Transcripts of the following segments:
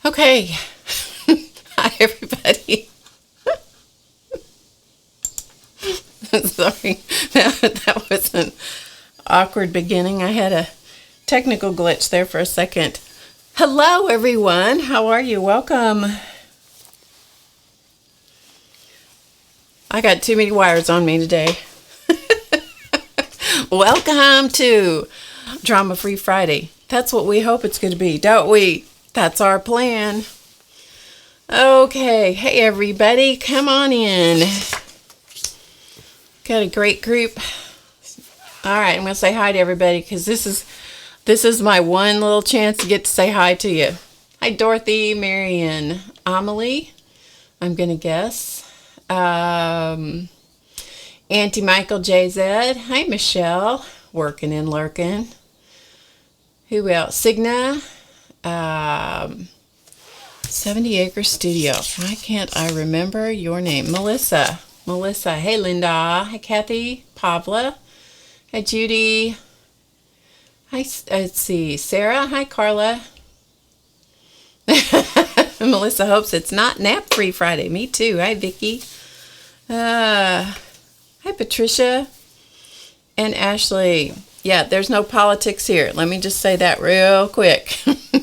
Okay. Hi, everybody. Sorry, that was an awkward beginning. I had a technical glitch there for a second. Hello, everyone. How are you? Welcome. I got too many wires on me today. Welcome to Drama Free Friday. That's what we hope it's going to be, don't we? That's our plan. Okay. Hey, everybody. Come on in. Got a great group. All right. I'm going to say hi to everybody because this is my one little chance to get to say hi to you. Hi, Dorothy, Marion, Amelie, I'm going to guess. Auntie Michael JZ. Hi, Michelle. Working and lurking. Who else? Signa. 70 Acre Studio. Why can't I remember your name? Melissa. Hey, Linda. Hi, Kathy. Pavla. Hi, Judy. Hi, let's see. Sarah. Hi, Carla. Melissa hopes it's not nap-free Friday. Me too. Hi, Vicky. Hi, Patricia. And Ashley. Yeah, there's no politics here. Let me just say that real quick.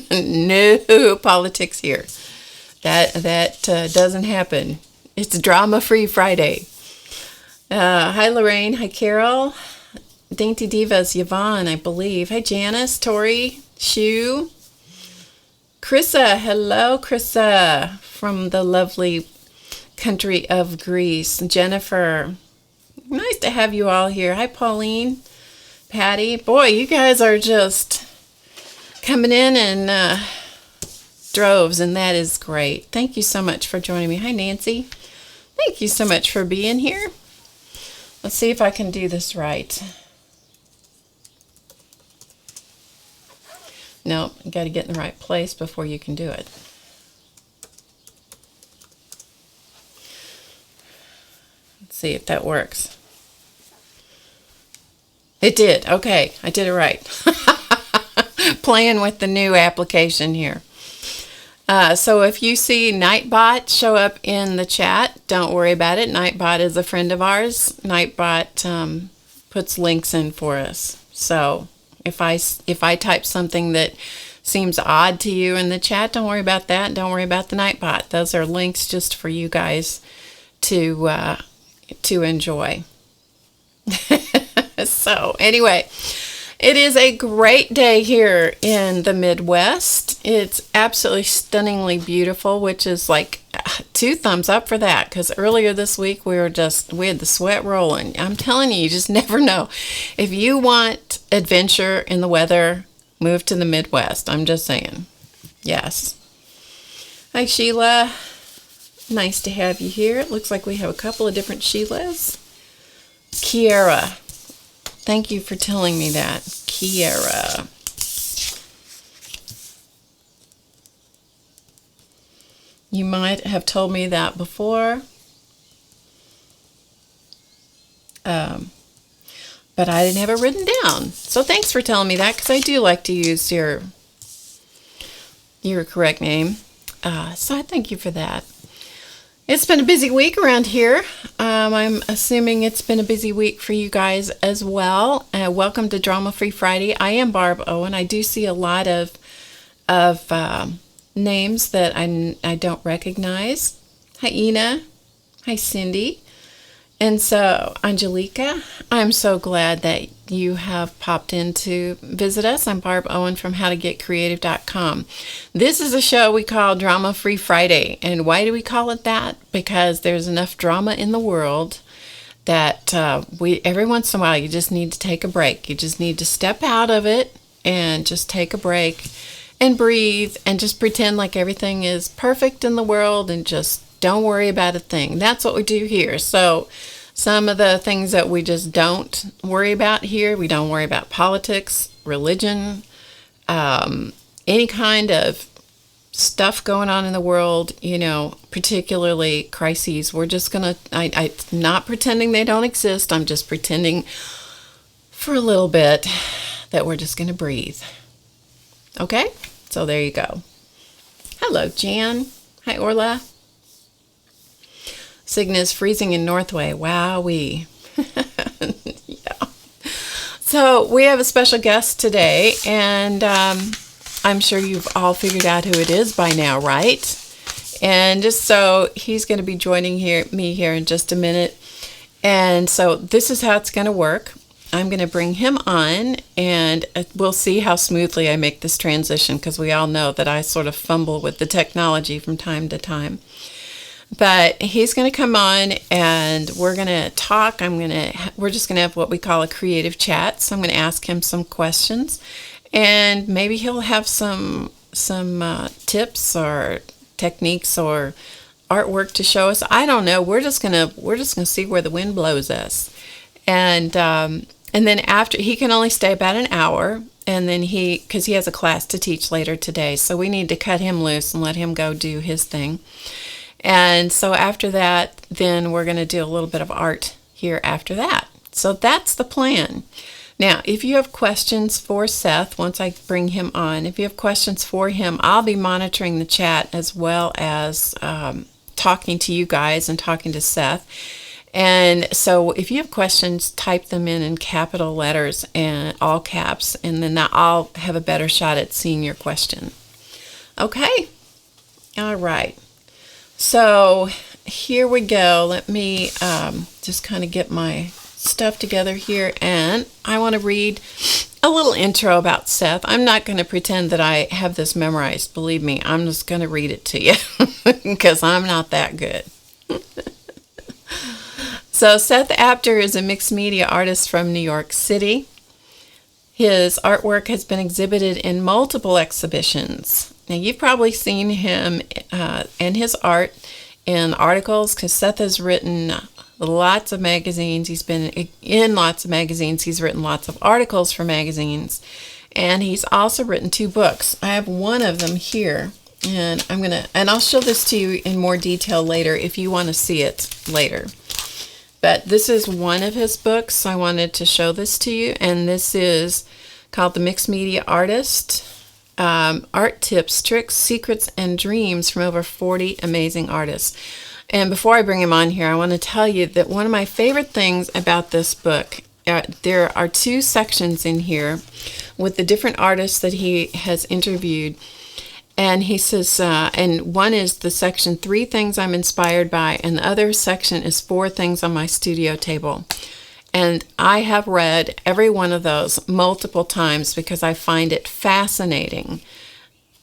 No politics here. That doesn't happen. It's drama-free Friday. Hi, Lorraine. Hi, Carol. Dainty Divas, Yvonne, I believe. Hi, Janice, Tori, Shu. Krissa. Hello, Krissa. From the lovely country of Greece. Jennifer. Nice to have you all here. Hi, Pauline. Patty. Boy, you guys are just coming in droves, and that is great. Thank you so much for joining me. Hi, Nancy. Thank you so much for being here. Let's see if I can do this right. No, you got to get in the right place before you can do it. Let's see if that works. It did. Okay, I did it right. Playing with the new application here. So if you see Nightbot show up in the chat, don't worry about it. Nightbot is a friend of ours. Nightbot puts links in for us. So if I type something that seems odd to you in the chat, don't worry about that. Don't worry about the Nightbot. Those are links just for you guys to enjoy. So anyway, it is a great day here in the Midwest. It's absolutely stunningly beautiful, which is like 2 thumbs up for that, because earlier this week we had the sweat rolling. I'm telling you, you just never know. If you want adventure in the weather, move to the Midwest. I'm just saying. Yes. Hi, Sheila. Nice to have you here. It looks like we have a couple of different Sheilas. Kiara. Thank you for telling me that. Kiara. You might have told me that before. But I didn't have it written down. So thanks for telling me that, because I do like to use your correct name. So I thank you for that. It's been a busy week around here. I'm assuming it's been a busy week for you guys as well. Welcome to Drama Free Friday. I am Barb Owen. I do see a lot of names that I don't recognize. Hi, Ina. Hi, Cindy. And so, Angelica, I'm so glad that you have popped in to visit us. I'm Barb Owen from HowToGetCreative.com. This is a show we call Drama Free Friday. And why do we call it that? Because there's enough drama in the world that every once in a while you just need to take a break. You just need to step out of it and just take a break and breathe and just pretend like everything is perfect in the world and just don't worry about a thing. That's what we do here. So some of the things that we just don't worry about here, we don't worry about politics, religion, any kind of stuff going on in the world, particularly crises. We're just going to, I'm not pretending they don't exist. I'm just pretending for a little bit that we're just going to breathe. Okay? So there you go. Hello, Jan. Hi, Orla. Cygnus freezing in Northway. Wowee. Yeah. So we have a special guest today, and I'm sure you've all figured out who it is by now, right? And just so he's going to be joining me here in just a minute. And so this is how it's going to work. I'm going to bring him on, and we'll see how smoothly I make this transition, because we all know that I sort of fumble with the technology from time to time. But he's going to come on, and we're going to talk. We're just going to have what we call a creative chat. So I'm going to ask him some questions, and maybe he'll have some tips or techniques or artwork to show us. I don't know. We're just gonna see where the wind blows us, and then after, he can only stay about an hour, and then because he has a class to teach later today, so we need to cut him loose and let him go do his thing. And so after that, then we're going to do a little bit of art here after that. So that's the plan. Now, if you have questions for Seth, once I bring him on, if you have questions for him, I'll be monitoring the chat as well as talking to you guys and talking to Seth. And so if you have questions, type them in capital letters and all caps, and then I'll have a better shot at seeing your question. Okay? All right. So here we go. Let me just kind of get my stuff together here, and I want to read a little intro about Seth. I'm not going to pretend that I have this memorized. Believe me, I'm just going to read it to you because I'm not that good. So Seth Apter is a mixed media artist from New York City. His artwork has been exhibited in multiple exhibitions. Now, you've probably seen him and his art in articles, because Seth has written lots of magazines. He's been in lots of magazines. He's written lots of articles for magazines. And he's also written 2 books. I have one of them here, and I'll show this to you in more detail later if you want to see it later. But this is one of his books. I wanted to show this to you, and this is called The Mixed Media Artist. Art tips, tricks, secrets, and dreams from over 40 amazing artists. And before I bring him on here, I want to tell you that one of my favorite things about this book, there are 2 sections in here with the different artists that he has interviewed. And he says, and one is the section 3 things I'm inspired by, and the other section is 4 things on my studio table. And I have read every one of those multiple times because I find it fascinating,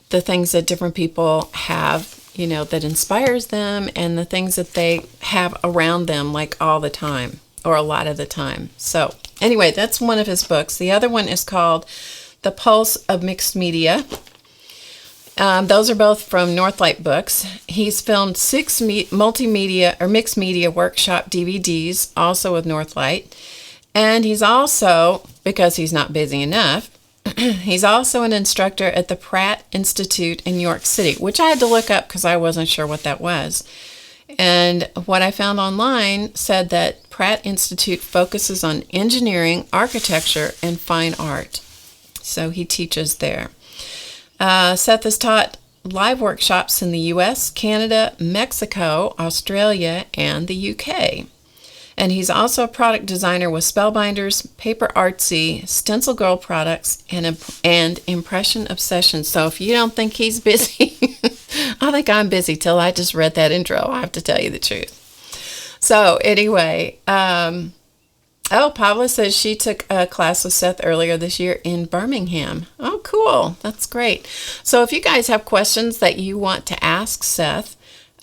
the things that different people have, that inspires them, and the things that they have around them, like all the time or a lot of the time. So anyway, that's one of his books. The other one is called The Pulse of Mixed Media. Those are both from Northlight Books. He's filmed 6 multimedia or mixed media workshop DVDs, also with Northlight. And he's also, because he's not busy enough, he's also an instructor at the Pratt Institute in New York City, which I had to look up because I wasn't sure what that was. And what I found online said that Pratt Institute focuses on engineering, architecture, and fine art. So he teaches there. Seth has taught live workshops in the U.S., Canada, Mexico, Australia, and the U.K. And he's also a product designer with Spellbinders, Paper Artsy, Stencil Girl products, and Impression Obsession. So if you don't think he's busy, I think I'm busy till I just read that intro. I have to tell you the truth. So anyway, Pavla says she took a class with Seth earlier this year in Birmingham. Oh, cool. That's great. So if you guys have questions that you want to ask Seth,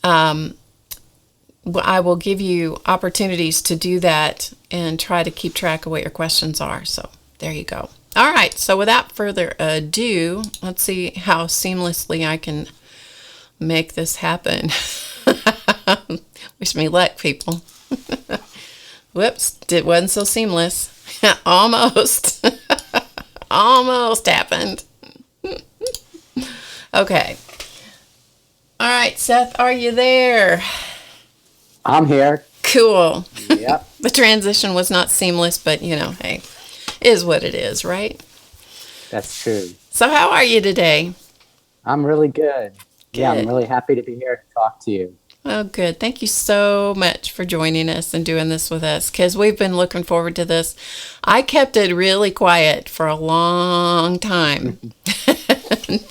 I will give you opportunities to do that and try to keep track of what your questions are. So there you go. All right. So without further ado, let's see how seamlessly I can make this happen. Wish me luck, people. Whoops, it wasn't so seamless. Almost. Almost happened. Okay. All right, Seth, are you there? I'm here. Cool. Yep. The transition was not seamless, but, hey, it is what it is, right? That's true. So how are you today? I'm really good. Yeah, I'm Good. really happy to be here to talk to you. Oh, good. Thank you so much for joining us and doing this with us because we've been looking forward to this. I kept it really quiet for a long time.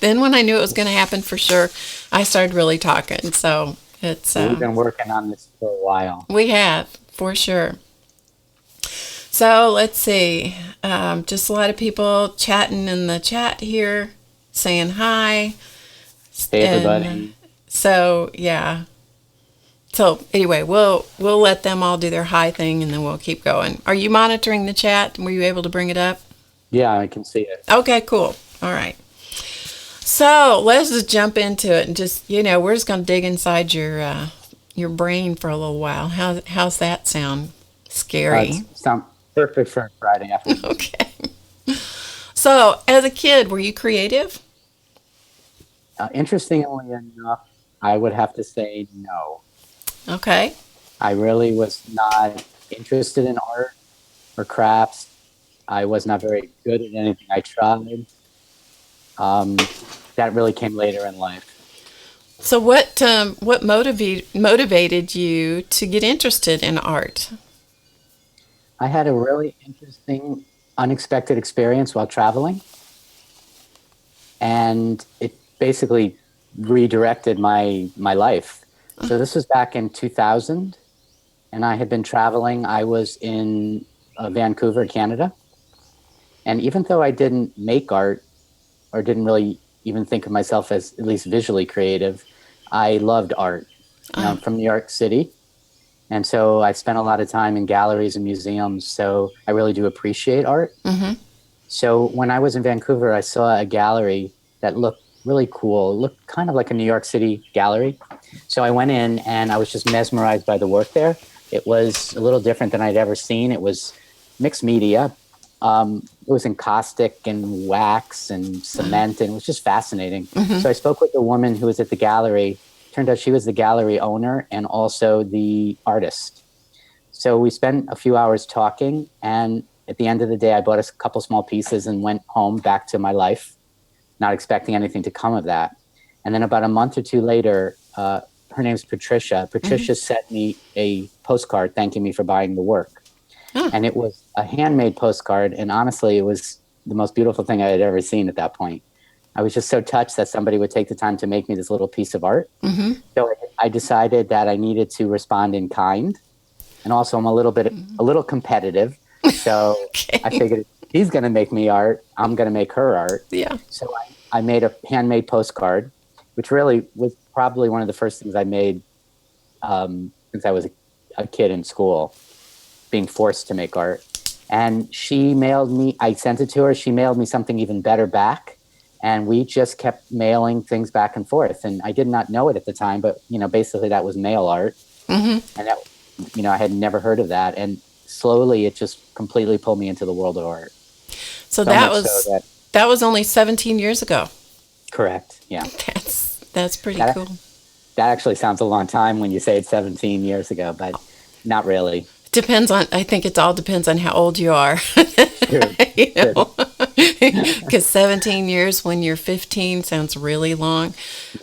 Then when I knew it was going to happen for sure, I started really talking. So it's We've been working on this for a while. we have for sure. So let's see. Just a lot of people chatting in the chat here, saying hi. Hey, And everybody. so yeah. So anyway, we'll let them all do their hi thing and then we'll keep going. Are you monitoring the chat? Were you able to bring it up? Yeah, I can see it. Okay, cool. All right. So let's just jump into it and just we're just gonna dig inside your brain for a little while. How's that sound? It Scary. sounds perfect for a Friday afternoon. Okay. So as a kid, were you creative? Interestingly enough, I would have to say no. Okay. I really was not interested in art or crafts. I was not very good at anything I tried. That really came later in life. So what motivated you to get interested in art? I had a really interesting, unexpected experience while traveling, and it basically redirected my life. So this was back in 2000, and I had been traveling. I was in Vancouver, Canada, and even though I didn't make art or didn't really even think of myself as at least visually creative, I loved art. I'm from New York City, and so I spent a lot of time in galleries and museums. So I really do appreciate art. Mm-hmm. So when I was in Vancouver, I saw a gallery that looked really cool. It looked kind of like a New York City gallery. So I went in and I was just mesmerized by the work there. It was a little different than I'd ever seen. It was mixed media. It was encaustic and wax and cement, and it was just fascinating. So I spoke with the woman who was at the gallery. Turned out she was the gallery owner and also the artist. So we spent a few hours talking, and at the end of the day, I bought a couple small pieces and went home back to my life, not expecting anything to come of that. And then about a month or two later, her name's Patricia. Patricia sent me a postcard thanking me for buying the work. And it was a handmade postcard. And honestly, it was the most beautiful thing I had ever seen at that point. I was just so touched that somebody would take the time to make me this little piece of art. So I decided that I needed to respond in kind. And also I'm a little competitive. So I figured if he's going to make me art, I'm going to make her art. Yeah. So I made a handmade postcard, which really was probably one of the first things I made since I was a kid in school, being forced to make art. And I sent it to her. She mailed me something even better back. And we just kept mailing things back and forth. And I did not know it at the time, but, basically that was mail art. And that, I had never heard of that. And slowly it just completely pulled me into the world of art. So that that was only 17 years ago. Correct. Yeah. That's pretty cool. That actually sounds a long time when you say it's 17 years ago, but not really. I think it all depends on how old you are. True. Because 17 years when you're 15 sounds really long.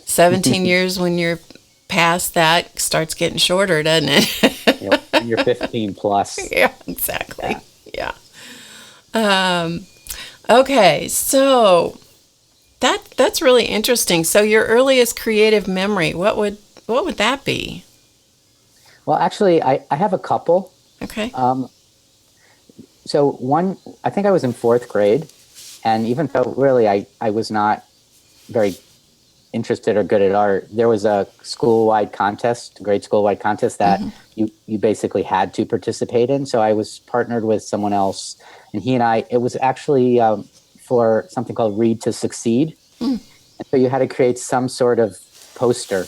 17 years when you're past that starts getting shorter, doesn't it? When you're 15 plus. Yeah, exactly. Yeah. Okay, so that's really interesting. So your earliest creative memory, what would that be? Well, actually, I have a couple. Okay. So one, I think I was in fourth grade, and even though really I was not very interested or good at art, there was a grade school-wide contest that you basically had to participate in. So I was partnered with someone else, and it was actually for something called Read to Succeed. And so you had to create some sort of poster.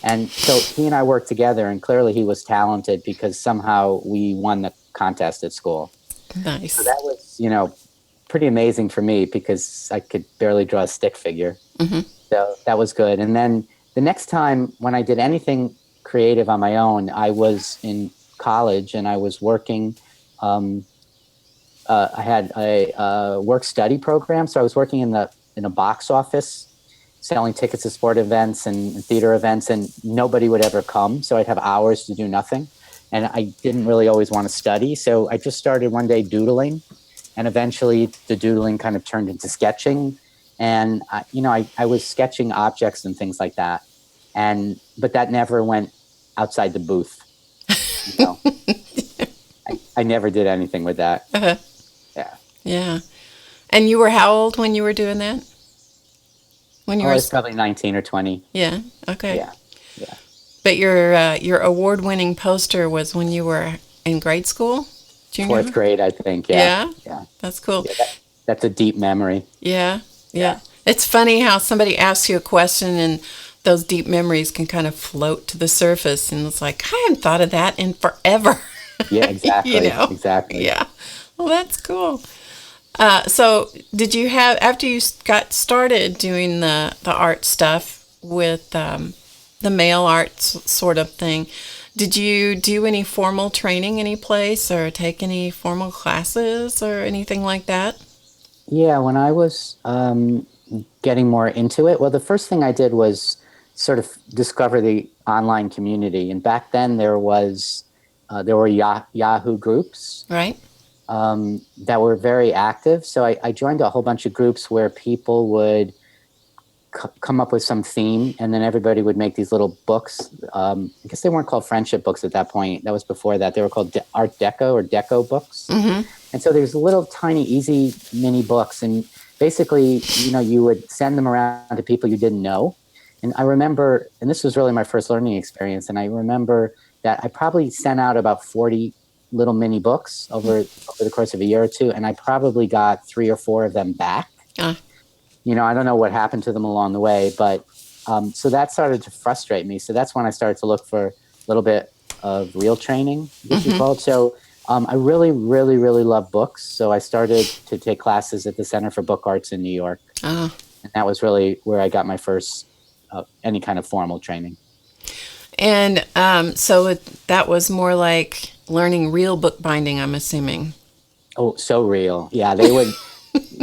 And so he and I worked together, and clearly he was talented because somehow we won the contest at school. Nice. So that was, pretty amazing for me because I could barely draw a stick figure. So that was good. And then the next time when I did anything creative on my own, I was in college and I was working. I had a work study program. So I was working in a box office, selling tickets to sport events and theater events, and nobody would ever come. So I'd have hours to do nothing. And I didn't really always want to study. So I just started one day doodling, and eventually the doodling kind of turned into sketching. And, I was sketching objects and things like that. But that never went outside the booth. I never did anything with that. Uh-huh. Yeah. Yeah. And you were how old when you were doing that? When you I were was probably 19 or 20. Yeah. Okay. Yeah. But your award-winning poster was when you were in grade school? Junior? Fourth grade, I think. Yeah. Yeah? That's cool. Yeah, that's a deep memory. Yeah. It's funny how somebody asks you a question and those deep memories can kind of float to the surface, and it's like, I haven't thought of that in forever. Yeah, exactly. Exactly. Yeah. Well, that's cool. So did you have, after you got started doing the art stuff with the mail art sort of thing, did you do any formal training any place or take any formal classes or anything like that? Yeah, when I was getting more into it, well, the first thing I did was sort of discover the online community. And back then there were Yahoo groups. Right. That were very active. So I joined a whole bunch of groups where people would come up with some theme, and then everybody would make these little books. I guess they weren't called friendship books at that point. That was before that. They were called Art Deco or Deco books. Mm-hmm. And so there's little tiny, easy mini books. And basically, you would send them around to people you didn't know. And I remember, and this was really my first learning experience, and I remember that I probably sent out about 40 little mini books over the course of a year or two, and I probably got 3 or 4 of them back. I don't know what happened to them along the way, but so that started to frustrate me. So that's when I started to look for a little bit of real training, this is called. So I really, really, really love books. So I started to take classes at the Center for Book Arts in New York. And that was really where I got my first any kind of formal training. And so that was more like learning real bookbinding, I'm assuming. Oh, so real. Yeah, they would,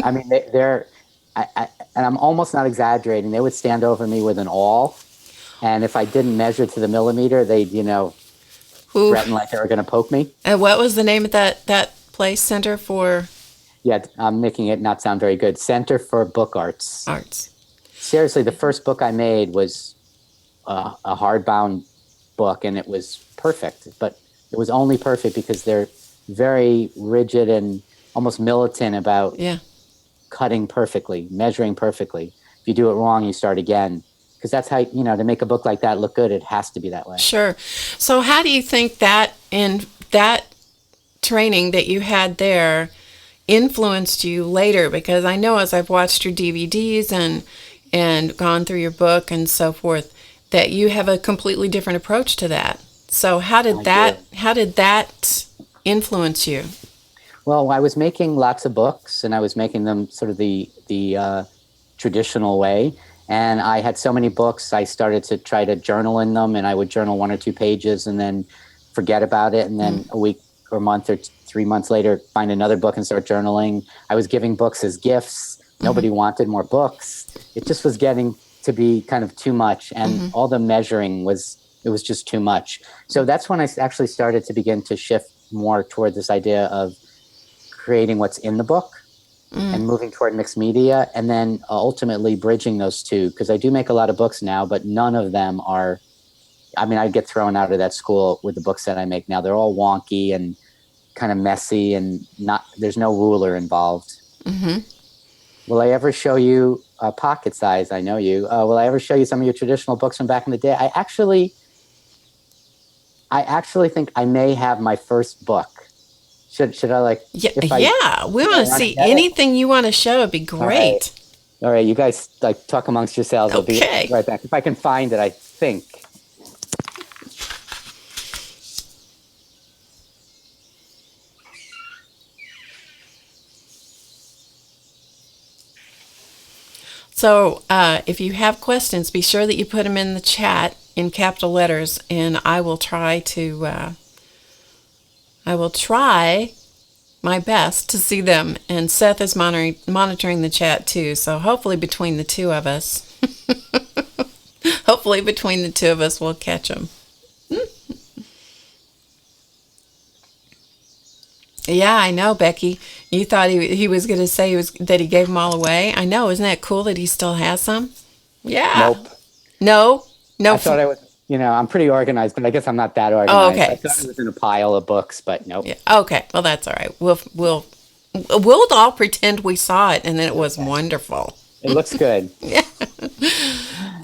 I mean, they're, and I'm almost not exaggerating, they would stand over me with an awl. And if I didn't measure to the millimeter, they'd, threaten like they were going to poke me. And what was the name of that place, Center for? Yeah, I'm making it not sound very good. Center for Book Arts. Seriously, the first book I made was a hardbound book, and it was perfect. But it was only perfect because they're very rigid and almost militant about cutting perfectly, measuring perfectly. If you do it wrong, you start again. Because that's how, to make a book like that look good, it has to be that way. Sure. So how do you think that in that training that you had there influenced you later? Because I know as I've watched your DVDs and gone through your book and so forth, that you have a completely different approach to that. So how did that influence you? Well, I was making lots of books, and I was making them sort of the traditional way. And I had so many books, I started to try to journal in them, and I would journal 1 or 2 pages and then forget about it. And then a week or a month or 3 months later, find another book and start journaling. I was giving books as gifts. Nobody wanted more books. It just was getting to be kind of too much. And all the measuring was just too much. So that's when I actually started to begin to shift more toward this idea of creating what's in the book. And moving toward mixed media, and then ultimately bridging those two, because I do make a lot of books now, but none of them are, I get thrown out of that school with the books that I make now. They're all wonky and kind of messy, and there's no ruler involved. Will I ever show you pocket size? I know you. Will I ever show you some of your traditional books from back in the day? I actually think I may have my first book. Should I we want to see anything you want to show. It'd be great. All right, you guys talk amongst yourselves. Okay. I'll be right back. If I can find it, I think. So if you have questions, be sure that you put them in the chat in capital letters, and I will try my best to see them. And Seth is monitoring the chat too, so hopefully between the two of us Hopefully between the two of us, we'll catch them. Yeah, I know, Becky. You thought he was going to say that he gave them all away. I know. Isn't that cool that he still has some? Yeah. Nope. No. I thought I was, I'm pretty organized, but I guess I'm not that organized. Oh, okay. I thought it was in a pile of books, but nope. Yeah. Okay. Well, that's all right. We'll all pretend we saw it, and then it was wonderful. It looks good. Yeah.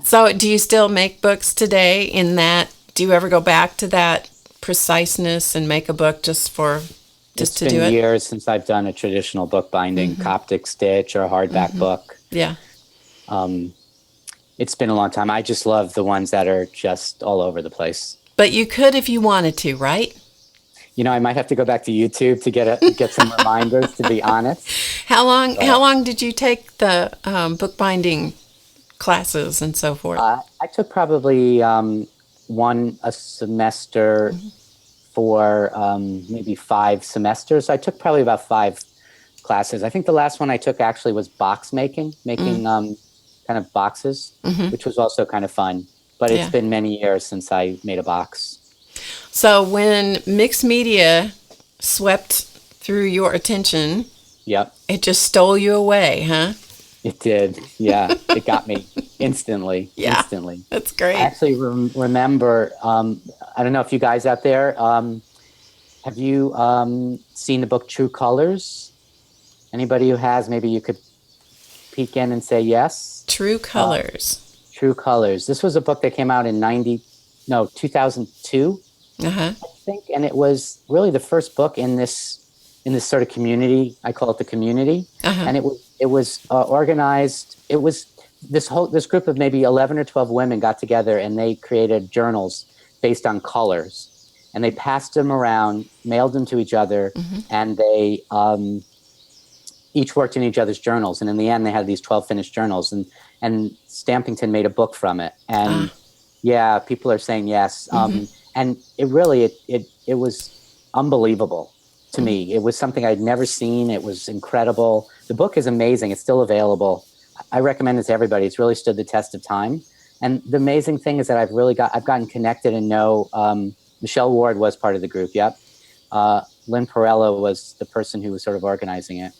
So, do you still make books today? In that, do you ever go back to that preciseness and make a book just to do it? It's been years since I've done a traditional book binding, Coptic stitch or hardback book. Yeah. It's been a long time. I just love the ones that are just all over the place. But you could if you wanted to, right? I might have to go back to YouTube to get some reminders, to be honest. How long did you take the bookbinding classes and so forth? I took probably a semester for maybe 5 semesters. I took probably about 5 classes. I think the last one I took actually was box making kind of boxes, which was also kind of fun. But it's been many years since I made a box. So when mixed media swept through your attention, it just stole you away, huh? It did. Yeah, it got me instantly. Yeah, instantly. That's great. I actually remember, I don't know if you guys out there, have you seen the book True Colors? Anybody who has, maybe you could peek in and say yes. True Colors. True Colors. This was a book that came out in 2002, I think, and it was really the first book in this sort of community. I call it the community, and it was organized. It was this group of maybe 11 or 12 women got together and they created journals based on colors, and they passed them around, mailed them to each other, and they each worked in each other's journals. And in the end, they had these 12 finished journals, and Stampington made a book from it. And yeah, people are saying yes. And it really, it was unbelievable to me. It was something I'd never seen. It was incredible. The book is amazing. It's still available. I recommend it to everybody. It's really stood the test of time. And the amazing thing is that I've gotten connected and know, Michelle Ward was part of the group. Yep. Lynn Perella was the person who was sort of organizing it.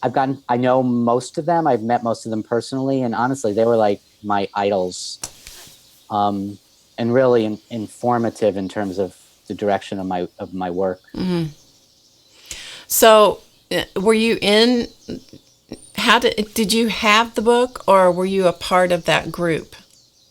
I know most of them. I've met most of them personally, and honestly, they were like my idols, and really informative in terms of the direction of my work. So, were you in? Did you have the book, or were you a part of that group?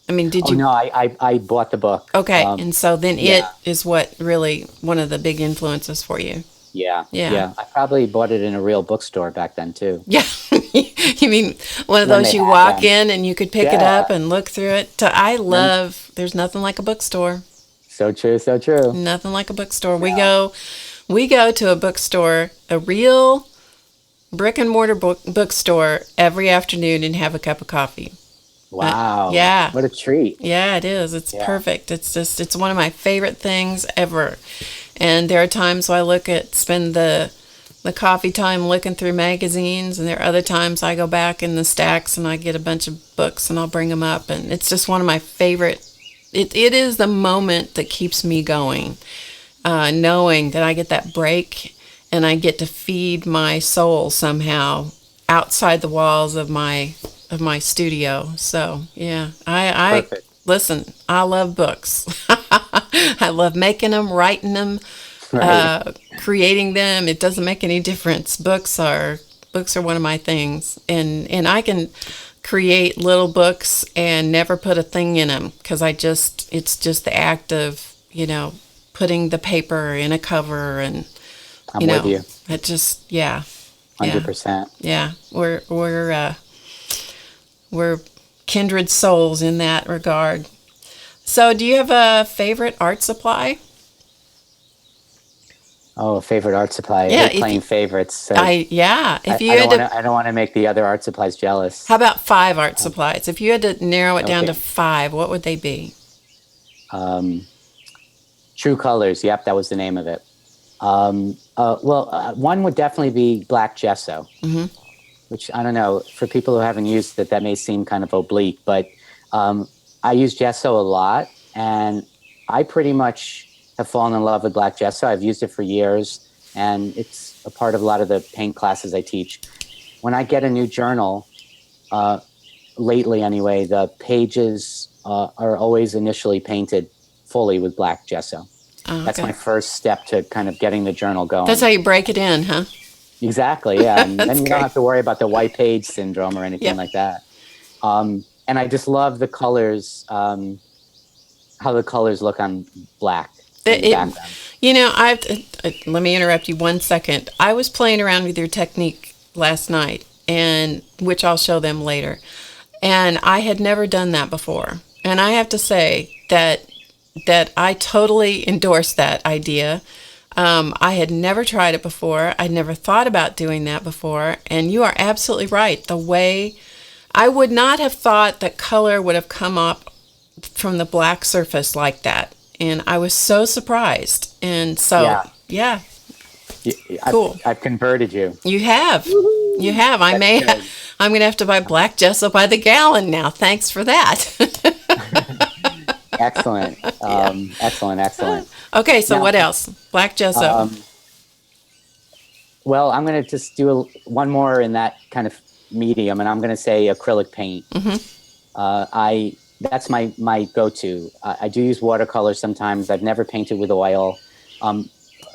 I mean, did you? No, I bought the book. Okay, and so then it is what really one of the big influences for you. Yeah. I probably bought it in a real bookstore back then too. Yeah. You mean one of those you walk in and you could pick it up and look through it? There's nothing like a bookstore. So true, so true. Nothing like a bookstore. Yeah. We go to a bookstore, a real brick and mortar bookstore every afternoon and have a cup of coffee. Wow. Yeah. What a treat. Yeah, it is. It's perfect. It's one of my favorite things ever. And there are times when I spend the coffee time looking through magazines, and there are other times I go back in the stacks and I get a bunch of books and I'll bring them up, and it's just one of my favorite. It is the moment that keeps me going, knowing that I get that break and I get to feed my soul somehow outside the walls of my studio. So yeah, Perfect. Listen, I love books. I love making them, writing them, creating them. It doesn't make any difference. Books are one of my things, and I can create little books and never put a thing in them because it's just the act of putting the paper in a cover, and I'm with you. It just 100%. Yeah, we're kindred souls in that regard. So, do you have a favorite art supply? Oh, a favorite art supply. Yeah, We're playing favorites. So I don't want to make the other art supplies jealous. How about 5 art supplies? If you had to narrow it down to 5, what would they be? True Colors. Yep, that was the name of it. One would definitely be black gesso, which I don't know, for people who haven't used it, that may seem kind of oblique, but I use gesso a lot, and I pretty much have fallen in love with black gesso. I've used it for years, and it's a part of a lot of the paint classes I teach. When I get a new journal, lately anyway, the pages are always initially painted fully with black gesso. Oh, That's okay. my first step to kind of getting the journal going. That's how you break it in, huh? Exactly, yeah. And then you great. don't have to worry about the white page syndrome or anything like that. And I just love the colors, how the colors look on black in the background. You know, let me interrupt you 1 second. I was playing around with your technique last night, and which I'll show them later. And I had never done that before. And I have to say that I totally endorse that idea. I had never tried it before. I'd never thought about doing that before. And you are absolutely right. The way I would not have thought that color would have come up from the black surface like that. And I was so surprised. And so, yeah. Cool. I've converted you. You have. Woo-hoo. You have. I'm going to have to buy black gesso by the gallon now. Thanks for that. Excellent. Excellent. Okay, so now, what else? Black gesso. Well, I'm going to just do one more in that kind of medium, and I'm going to say acrylic paint. Mm-hmm. That's my go-to. I do use watercolor sometimes. I've never painted with oil.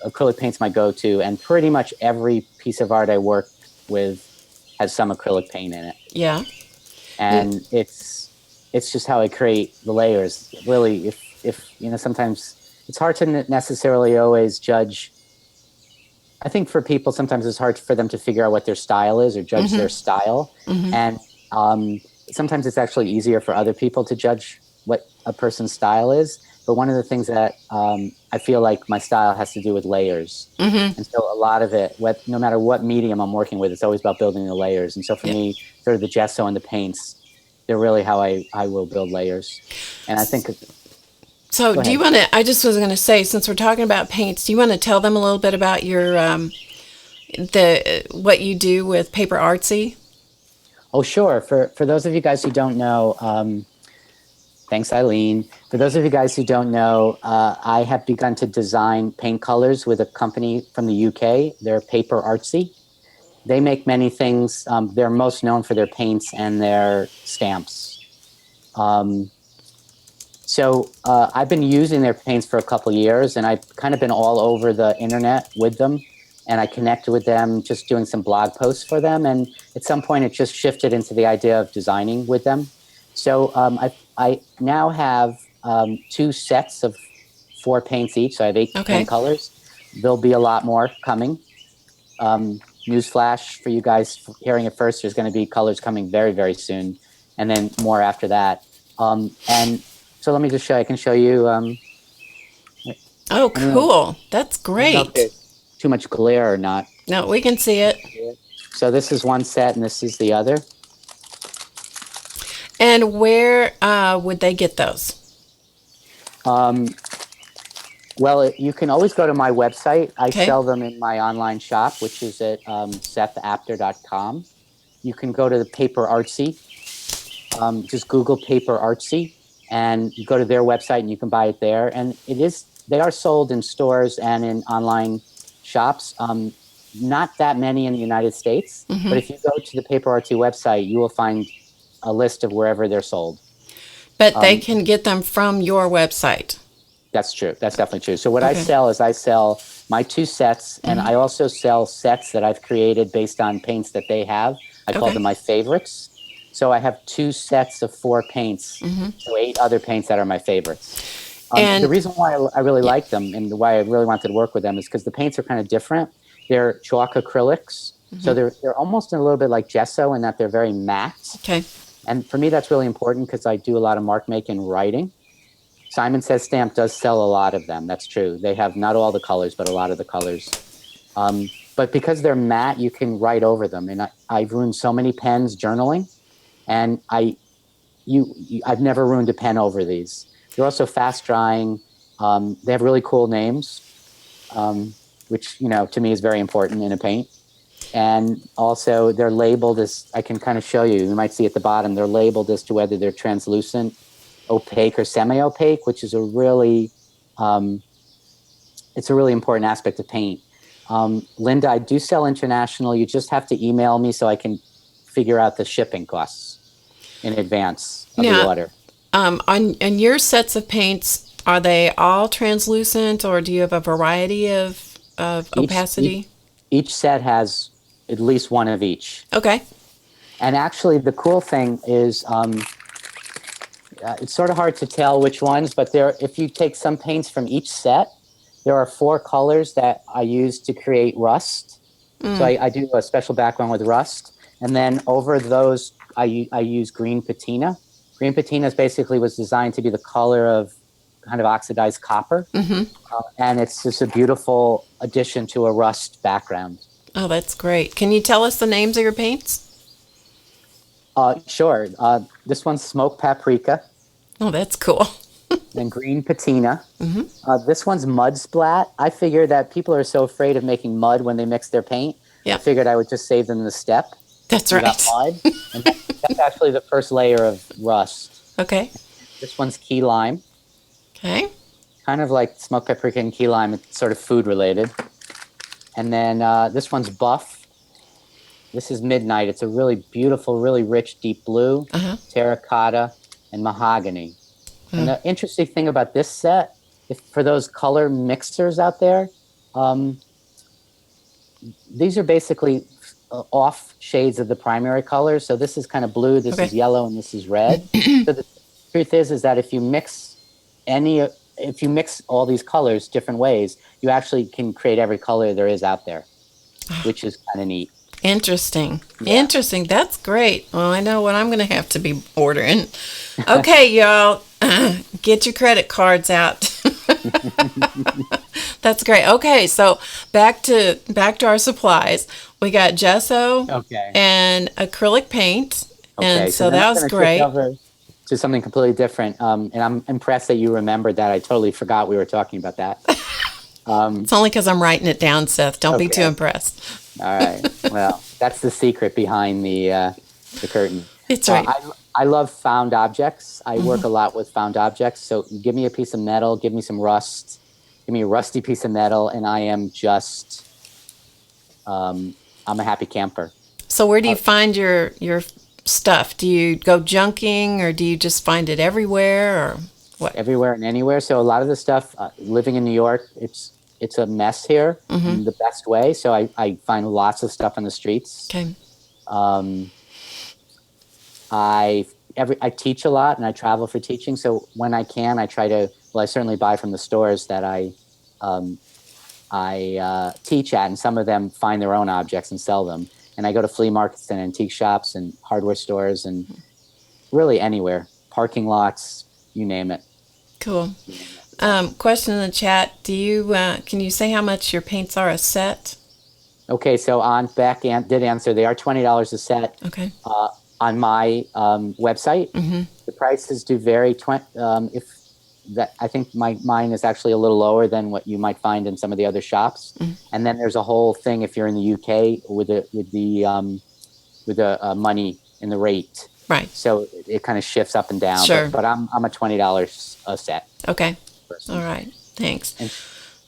Acrylic paint's my go-to, and pretty much every piece of art I work with has some acrylic paint in it. Yeah. And it's just how I create the layers. Really, if you know, sometimes it's hard to necessarily always judge. I think for people, sometimes it's hard for them to figure out what their style is or judge mm-hmm. their style. Mm-hmm. And sometimes it's actually easier for other people to judge what a person's style is. But one of the things that I feel like my style has to do with layers. Mm-hmm. And so a lot of it, no matter what medium I'm working with, it's always about building the layers. And so for me, sort of the gesso and the paints, they're really how I will build layers. And I think... So do you want to, I just was going to say, since we're talking about paints, do you want to tell them a little bit about your, what you do with Paper Artsy? Oh, sure. For those of you guys who don't know, thanks, Eileen. For those of you guys who don't know, I have begun to design paint colors with a company from the UK. They're Paper Artsy. They make many things. They're most known for their paints and their stamps. So I've been using their paints for a couple years, and I've kind of been all over the internet with them. And I connected with them, just doing some blog posts for them. And at some point, it just shifted into the idea of designing with them. So I now have 2 sets of 4 paints each. So I have 8 paint colors. There'll be a lot more coming. Newsflash for you guys hearing it first, there's going to be colors coming very, very soon. And then more after that. And so let me just show you. I can show you. Oh, cool. That's great. Too much glare or not. No, we can see it. So this is one set and this is the other. And where would they get those? Well, you can always go to my website. I sell them in my online shop, which is at SethApter.com. You can go to the Paper Artsy. Just Google Paper Artsy, and you go to their website and you can buy it there. And they are sold in stores and in online shops. Not that many in the United States, mm-hmm. but if you go to the Paper Artsy website, you will find a list of wherever they're sold. But they can get them from your website. That's true. That's definitely true. So what I sell my 2 sets, mm-hmm. and I also sell sets that I've created based on paints that they have. I call them my favorites. So I have 2 sets of 4 paints, mm-hmm. so 8 other paints that are my favorites. And the reason why I really like them and why I really wanted to work with them is because the paints are kind of different. They're chalk acrylics, mm-hmm. so they're almost a little bit like gesso in that they're very matte. Okay. And for me, that's really important because I do a lot of mark making and writing. Simon Says Stamp does sell a lot of them. That's true. They have not all the colors, but a lot of the colors. But because they're matte, you can write over them. And I've ruined so many pens journaling, and I've never ruined a pen over these. They're also fast drying. They have really cool names, which to me is very important in a paint. And also they're labeled as, I can kind of show you. You might see at the bottom, they're labeled as to whether they're translucent opaque or semi-opaque, which is it's a really important aspect of paint. Linda, I do sell international. You just have to email me so I can figure out the shipping costs in advance of the order. On your sets of paints, are they all translucent, or do you have a variety of opacity? Each set has at least one of each. Okay. And actually, the cool thing is, it's sort of hard to tell which ones, but if you take some paints from each set, there are 4 colors that I use to create rust. So I do a special background with rust. And then over those, I use green patina. Green patina was designed to be the color of kind of oxidized copper. And it's just a beautiful addition to a rust background. Oh, that's great. Can you tell us the names of your paints? Sure. This one's smoked paprika. Oh, that's cool. And green patina. This one's mud splat. I figure that people are so afraid of making mud when they mix their paint. I figured I would just save them the step. That's right. Mud. And that's actually the first layer of rust. Okay. This one's key lime. Okay. Kind of like smoked paprika and key lime. It's sort of food related. And then this one's buff. This is midnight. It's a really beautiful, really rich, deep blue, terracotta, and mahogany. And the interesting thing about this set, for those color mixers out there, these are basically off shades of the primary colors. So this is kind of blue, this is yellow, and this is red. So the truth is that if you mix all these colors different ways, you actually can create every color there is out there, which is kind of neat. Interesting. Interesting. That's great. Well, I know what I'm going to have to be ordering. Okay, y'all, get your credit cards out. That's great. Okay, so back to our supplies. We got gesso and acrylic paint, and so that was great. To something completely different, and I'm impressed that you remembered that. I totally forgot we were talking about that. It's only because I'm writing it down, Seth. Don't be too impressed. All right. Well, that's the secret behind the curtain. It's right. I love found objects. I work a lot with found objects. So give me a piece of metal, give me some rust, give me a rusty piece of metal, and I am just, I'm a happy camper. So where do you find your stuff? Do you go junking, or do you just find it everywhere, or what? Everywhere and anywhere. So a lot of the stuff, living in New York, it's a mess here in the best way. So I find lots of stuff on the streets. Okay. I teach a lot and I travel for teaching. So when I can, I certainly buy from the stores that I teach at, and some of them find their own objects and sell them. And I go to flea markets and antique shops and hardware stores and really anywhere, parking lots, you name it. Cool. Question in the chat. Can you say how much your paints are a set? Okay, so did answer. They are $20 a set. Okay. On my website, the prices do vary. I think mine is actually a little lower than what you might find in some of the other shops. And then there's a whole thing if you're in the UK with the money in the rate. Right. So it kind of shifts up and down. Sure. But I'm a $20 a set. Okay. Person. All right. Thanks.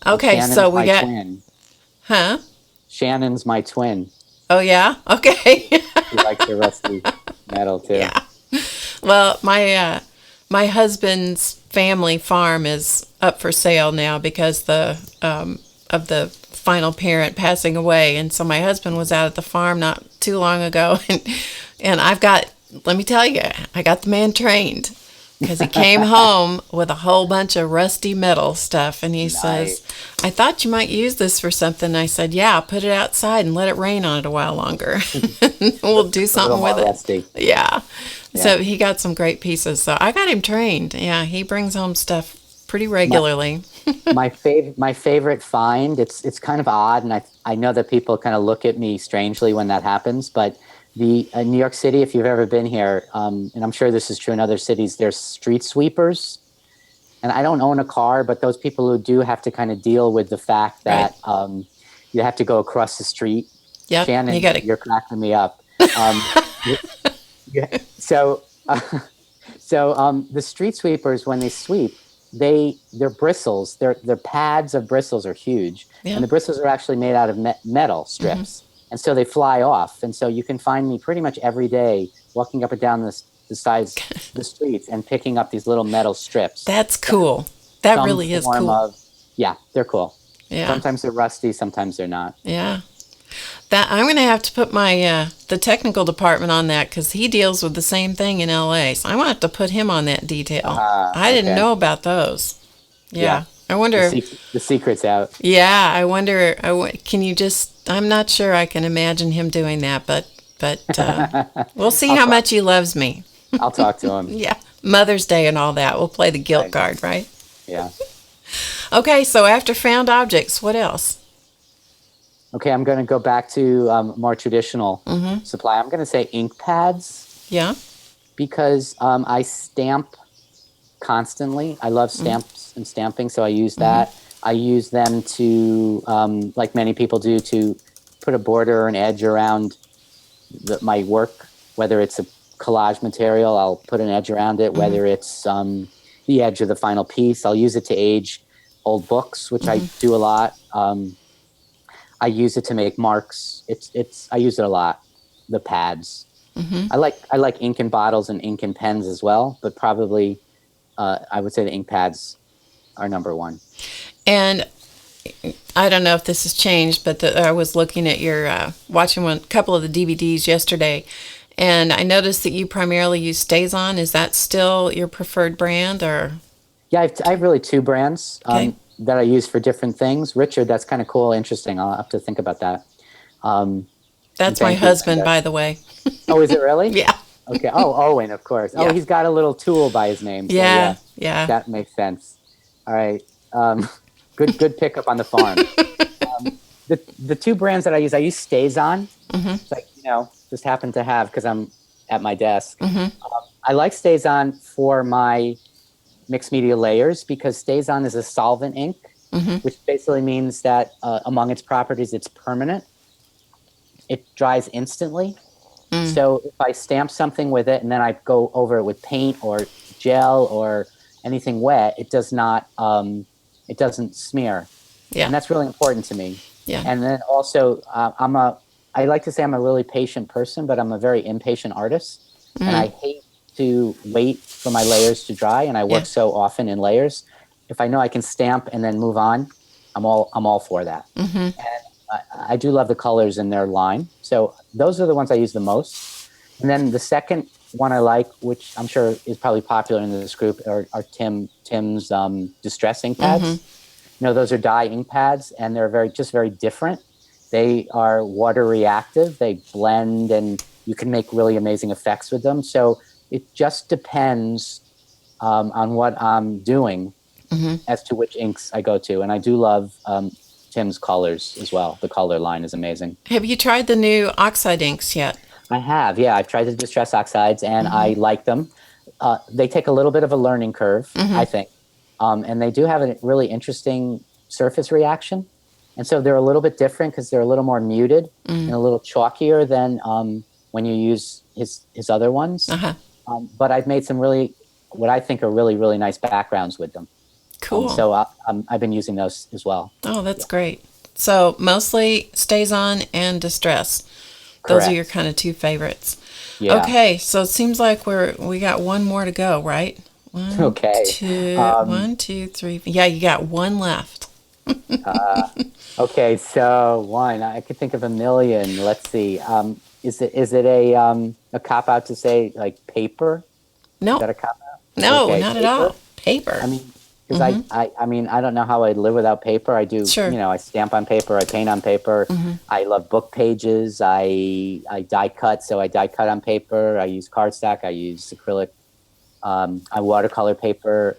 Okay, Shannon's so we got. Twin. Huh? Shannon's my twin. Oh yeah. Okay. She likes the rusty metal too. Yeah. Well, my husband's family farm is up for sale now because of the final parent passing away, and so my husband was out at the farm not too long ago, and let me tell you, I got the man trained because he came home with a whole bunch of rusty metal stuff, and he says, "I thought you might use this for something." I said, "Yeah, put it outside and let it rain on it a while longer. We'll do something with it." Rusty. Yeah. So he got some great pieces. So I got him trained. Yeah, he brings home stuff pretty regularly. My favorite find. It's kind of odd, and I know that people kind of look at me strangely when that happens, but. New York City, if you've ever been here, and I'm sure this is true in other cities, there's street sweepers. And I don't own a car, but those people who do have to kind of deal with the fact that you have to go across the street. Yeah, Shannon, you're cracking me up. So So the street sweepers, when they sweep, their bristles, their pads of bristles are huge, Yeah. and the bristles are actually made out of metal strips, and so they fly off. And so you can find me pretty much every day walking up and down the streets and picking up these little metal strips. That's cool. That Some really is form cool. Yeah, they're cool. Yeah. Sometimes they're rusty, sometimes they're not. Yeah. That I'm going to have to put my the technical department on that because he deals with the same thing in LA. So I'm going to have to put him on that detail. I didn't know about those. Yeah. I wonder. The secret's out. Yeah. I wonder. Can you just? I'm not sure I can imagine him doing that, but we'll see how much he loves me. I'll talk to him. Yeah. Mother's Day and all that. We'll play the guilt card, right? Yeah. Okay. So after found objects, what else? Okay, I'm going to go back to more traditional supply. I'm going to say ink pads. Yeah. Because I stamp constantly. I love stamps and stamping, so I use that. I use them to, like many people do, to put a border or an edge around my work. Whether it's a collage material, I'll put an edge around it. Whether it's the edge of the final piece, I'll use it to age old books, which I do a lot. I use it to make marks. I use it a lot. The pads. I like ink in bottles and ink in pens as well, but probably I would say the ink pads are number one. And I don't know if this has changed, but I was looking at your watching a couple of the DVDs yesterday, and I noticed that you primarily use StazOn. Is that still your preferred brand, or? Yeah, I have really two brands. That I use for different things. Richard, that's kind of cool, interesting. I'll have to think about that. That's my husband, by the way. Oh, is it really? Yeah. Okay. Oh, Owen, of course. Oh, he's got a little tool by his name. So yeah. That makes sense. All right. Good pickup on the farm. The two brands that I use StazOn. It's like, just happen to have because I'm at my desk. I like StazOn for my mixed media layers because StazOn is a solvent ink, which basically means that among its properties, it's permanent. It dries instantly. So if I stamp something with it and then I go over it with paint or gel or anything wet, it doesn't smear. Yeah. And that's really important to me. Yeah. And then also I like to say I'm a really patient person, but I'm a very impatient artist. And I hate to wait for my layers to dry, and I work so often in layers. If I know I can stamp and then move on, I'm all for that. And I do love the colors in their line. So those are the ones I use the most. And then the second one I like, which I'm sure is probably popular in this group, are Tim's Distress ink pads. Those are dye ink pads, and they're very different. They are water reactive. They blend, and you can make really amazing effects with them. So it just depends on what I'm doing as to which inks I go to. And I do love Tim's colors as well. The color line is amazing. Have you tried the new oxide inks yet? I have, yeah. I've tried the Distress Oxides, and I like them. They take a little bit of a learning curve, I think. And they do have a really interesting surface reaction. And so they're a little bit different because they're a little more muted and a little chalkier than when you use his other ones. But I've made some what I think are really, really nice backgrounds with them. Cool. So I've been using those as well. Oh, that's great. So mostly StazOn and Distress. Those are your kind of two favorites. Yeah. Okay, so it seems like we got one more to go, right? One, two, three. Yeah, you got one left. Okay, so one. I could think of a million. Let's see. Is it a cop out to say like paper? No. Is that a cop out? No, okay. not at all. Paper. I mean, because I don't know how I'd live without paper. I do. Sure. I stamp on paper. I paint on paper. I love book pages. I die cut, so I die cut on paper. I use cardstock. I use acrylic. I watercolor paper.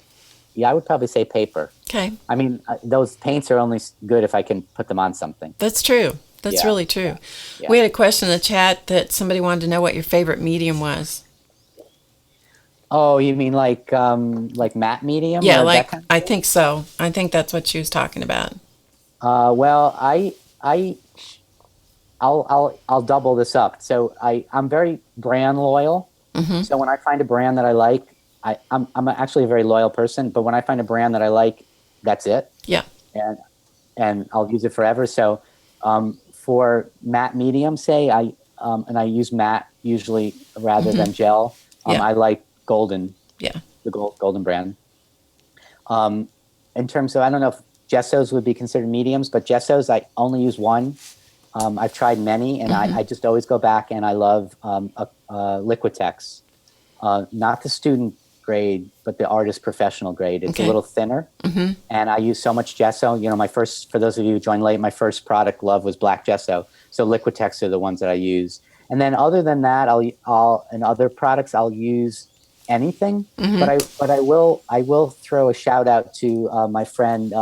Yeah, I would probably say paper. Okay. I mean, those paints are only good if I can put them on something. That's true. That's really true. Yeah. We had a question in the chat that somebody wanted to know what your favorite medium was. Oh, you mean like matte medium? Yeah, like kind of I think so. I think that's what she was talking about. Well, I'll double this up. So I'm very brand loyal. So when I find a brand that I like, I'm actually a very loyal person, but when I find a brand that I like, that's it. Yeah. And I'll use it forever. So for matte medium, say, and I use matte usually rather than gel. Yeah. I like Golden, Yeah. the Golden brand. In terms of, I don't know if Gessos would be considered mediums, but Gessos, I only use one. I've tried many, and I just always go back, and I love Liquitex. Not the student grade, but the artist professional grade. It's a little thinner, and I use so much gesso. You know, for those of you who joined late, my first product love was black gesso. So Liquitex are the ones that I use. And then other than that, in other products, I'll use anything. But I will throw a shout out to my friend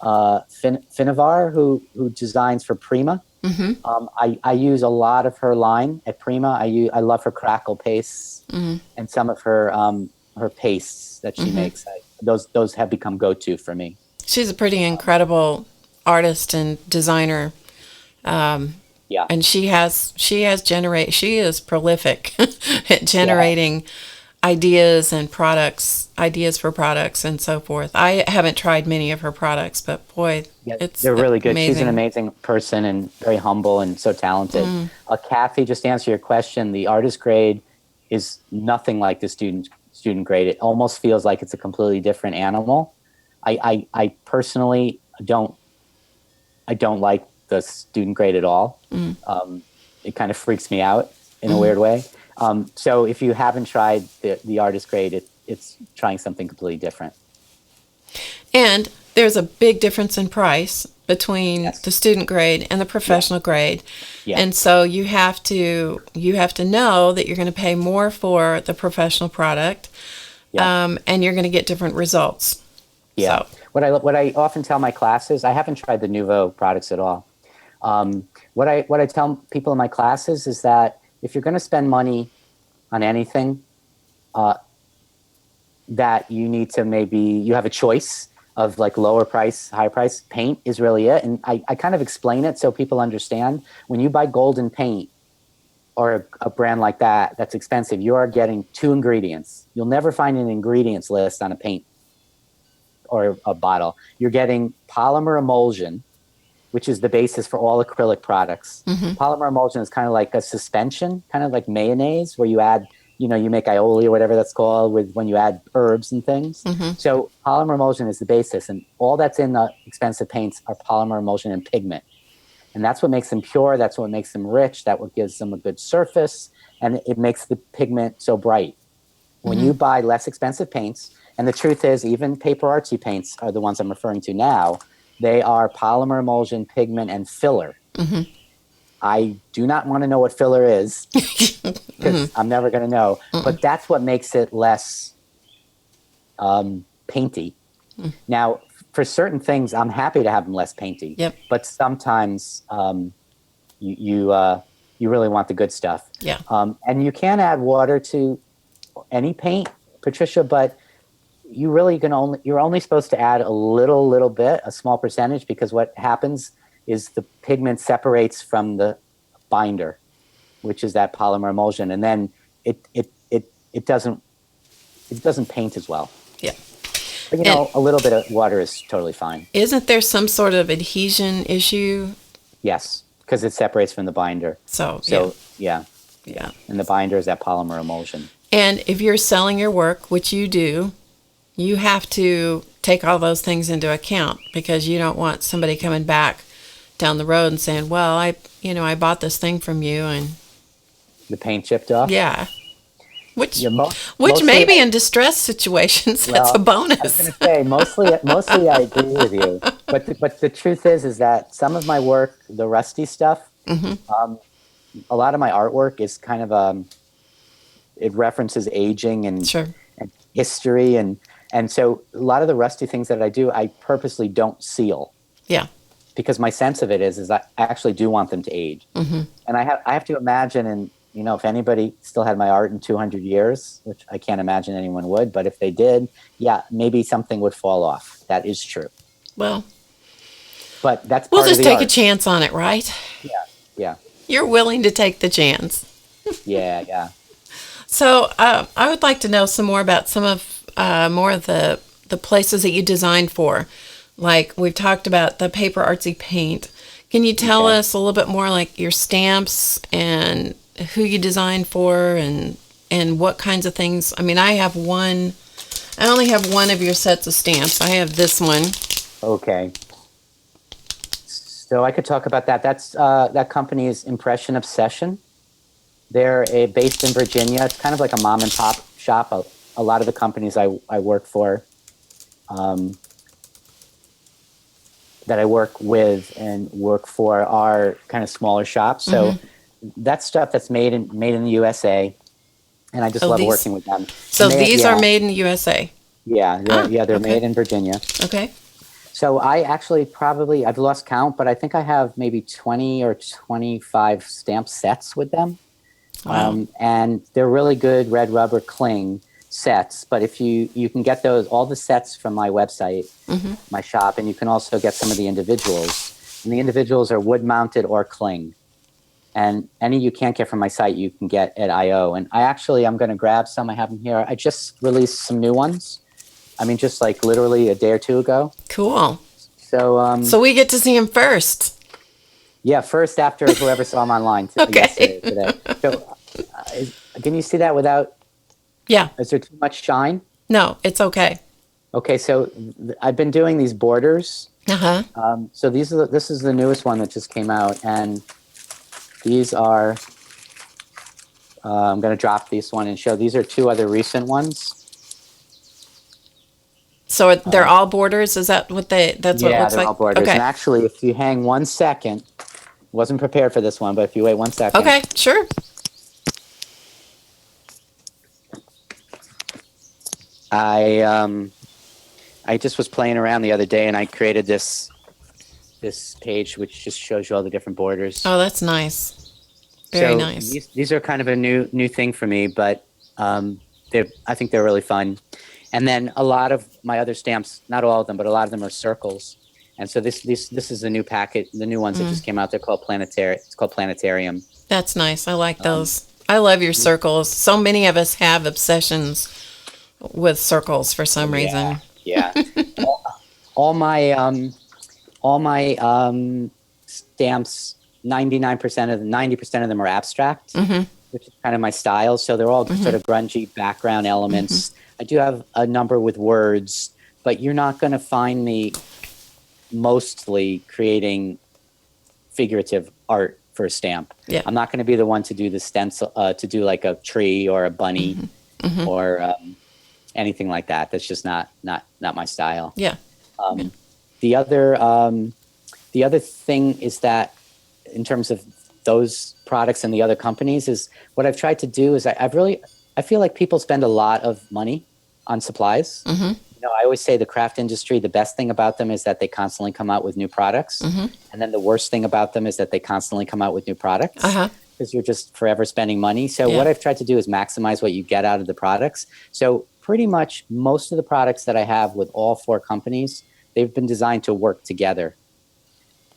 Finavar, who designs for Prima. I use a lot of her line at Prima. I love her crackle pastes and some of her pastes that she makes. Those have become go-to for me. She's a pretty incredible artist and designer. Yeah, and she is prolific at generating ideas for products and so forth. I haven't tried many of her products, but boy, they're really good. amazing. She's an amazing person and very humble and so talented. Kathy, just to answer your question, the artist grade is nothing like the student grade. It almost feels like it's a completely different animal. I personally don't like the student grade at all. It kind of freaks me out in a weird way. So if you haven't tried the artist grade, it's trying something completely different. And there's a big difference in price between the student grade and the professional grade. Yeah. And so you have to know that you're going to pay more for the professional product, and you're going to get different results. Yeah. So. What I often tell my classes, I haven't tried the Nouveau products at all. What I tell people in my classes is that if you're going to spend money on anything, that you need to you have a choice of like lower price, higher price. Paint is really it. And I kind of explain it so people understand. When you buy Golden Paint or a brand like that's expensive, you are getting 2 ingredients. You'll never find an ingredients list on a paint or a bottle. You're getting polymer emulsion, which is the basis for all acrylic products. Polymer emulsion is kind of like a suspension, kind of like mayonnaise, where you add, you make aioli or whatever that's called when you add herbs and things. So polymer emulsion is the basis, and all that's in the expensive paints are polymer emulsion and pigment. And that's what makes them pure. That's what makes them rich. That's what gives them a good surface, and it makes the pigment so bright. When you buy less expensive paints, and the truth is, even paper artsy paints are the ones I'm referring to now, they are polymer emulsion, pigment, and filler. I do not want to know what filler is because I'm never going to know. But that's what makes it less painty. Now, for certain things, I'm happy to have them less painty. But sometimes you really want the good stuff. And you can add water to any paint, Patricia, but you're only supposed to add a little bit, a small percentage, because what happens is the pigment separates from the binder, which is that polymer emulsion, and then it doesn't paint as well. But a little bit of water is totally fine. Isn't there some sort of adhesion issue? Yes, because it separates from the binder. So yeah. And the binder is that polymer emulsion. And if you're selling your work, which you do, you have to take all those things into account, because you don't want somebody coming back down the road and saying, well, I bought this thing from you and the paint chipped off. Which maybe in distress situations, that's a bonus. I was going to say, mostly I agree with you. But the truth is that some of my work, the rusty stuff, a lot of my artwork is kind of it references aging and history, and so a lot of the rusty things that I do, I purposely don't seal. Because my sense of it is I actually do want them to age. And I have to imagine, and if anybody still had my art in 200 years, which I can't imagine anyone would, but if they did, maybe something would fall off. That is true. Well, but that's we'll part of just the take art. a chance on it, right? Yeah. You're willing to take the chance. Yeah. So I would like to know some more about some of more of the places that you designed for. Like we've talked about the Paper Artsy Paint. Can you tell us a little bit more, like your stamps and who you designed for and what kinds of things? I mean, I only have one of your sets of stamps. I have this one. Okay. So I could talk about that. That's that company is Impression Obsession. They're based in Virginia. It's kind of like a mom and pop shop. A lot of the companies I work for, that I work with and work for, are kind of smaller shops. So that's stuff that's made in the USA, and I just love working with them. So these are made in the USA. Yeah, they're made in Virginia. Okay. So I actually I've lost count, but I think I have maybe 20 or 25 stamp sets with them. Wow. And they're really good red rubber cling sets. But if you can get all the sets from my website, my shop, and you can also get some of the individuals. And the individuals are wood mounted or cling. And any you can't get from my site, you can get at I.O. And I'm going to grab some. I have them here. I just released some new ones. I mean, just like literally a day or two ago. Cool. So we get to see them first. Yeah, first after whoever saw them online yesterday, today. So can you see that without? Yeah. Is there too much shine? No, it's okay. Okay, so I've been doing these borders. So this is the newest one that just came out, and these are. I'm going to drop this one and show. These are two other recent ones. So they're all borders? Is that what that's what it looks like? Yeah, they're all borders. Okay. And actually, if you hang 1 second, wasn't prepared for this one, but if you wait 1 second. Okay, sure. I just was playing around the other day, and I created this page which just shows you all the different borders. Oh, that's nice. Very nice. These are kind of a new thing for me, but I think they're really fun. And then a lot of my other stamps, not all of them, but a lot of them are circles. And so this is the new packet, the new ones that just came out. They're called It's called Planetarium. That's nice. I like those. I love your circles. So many of us have obsessions with circles for some reason. Yeah. all my stamps, 90% of them are abstract, which is kind of my style. So they're all sort of grungy background elements. I do have a number with words, but you're not going to find me mostly creating figurative art for a stamp. Yeah. I'm not going to be the one to do the stencil, to do like a tree or a bunny or anything like that. That's just not my style. Yeah. The other thing is that in terms of those products and the other companies is what I've tried to do is I feel like people spend a lot of money on supplies. I always say the craft industry, the best thing about them is that they constantly come out with new products. And then the worst thing about them is that they constantly come out with new products because you're just forever spending money. So what I've tried to do is maximize what you get out of the products. So pretty much most of the products that I have with all four companies, they've been designed to work together.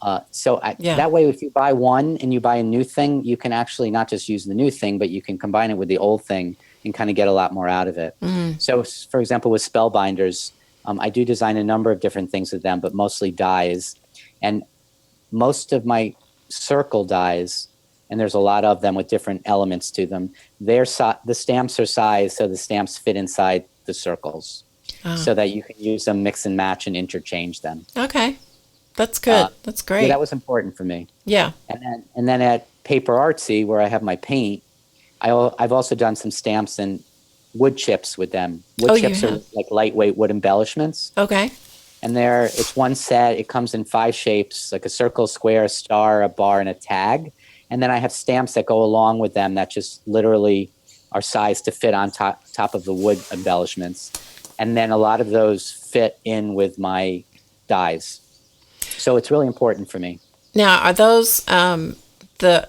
That way, if you buy one and you buy a new thing, you can actually not just use the new thing, but you can combine it with the old thing and kind of get a lot more out of it. So, for example, with Spellbinders, I do design a number of different things with them, but mostly dies. And most of my circle dies, and there's a lot of them with different elements to them, the stamps are sized so the stamps fit inside the circles so that you can use them, mix and match, and interchange them. Okay. That's good. That's great. Yeah, that was important for me. Yeah. And then at Paper Artsy, where I have my paint, I've also done some stamps and wood chips with them. Wood chips are like lightweight wood embellishments. Okay. And it's one set. It comes in 5 shapes, like a circle, square, a star, a bar, and a tag. And then I have stamps that go along with them that just literally are sized to fit on top of the wood embellishments. And then a lot of those fit in with my dies. So it's really important for me. Now, are those the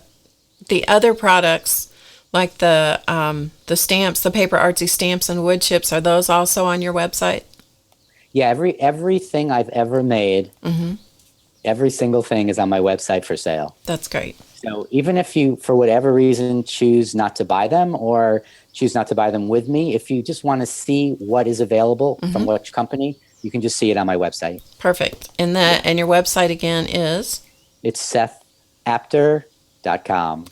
other products, like the stamps, the Paper Artsy stamps and wood chips, are those also on your website? Yeah, everything I've ever made, every single thing is on my website for sale. That's great. So even if you, for whatever reason, choose not to buy them or choose not to buy them with me, if you just want to see what is available from which company, you can just see it on my website. Perfect. And that and your website again is? It's SethApter.com.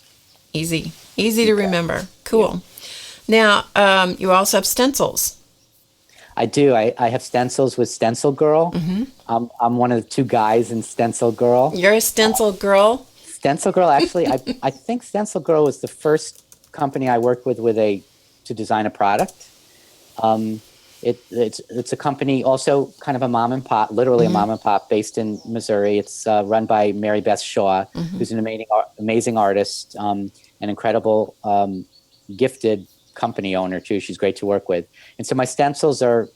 Easy to remember. Cool. Now, you also have stencils. I do. I have stencils with Stencil Girl. I'm one of the two guys in Stencil Girl. You're a stencil girl? Stencil Girl, actually, I think Stencil Girl was the first company I worked with to design a product. It's a company, also kind of a mom and pop, literally a mom and pop, based in Missouri. It's run by Mary Beth Shaw, who's an amazing artist, an incredible, gifted company owner too. She's great to work with. And so my stencils are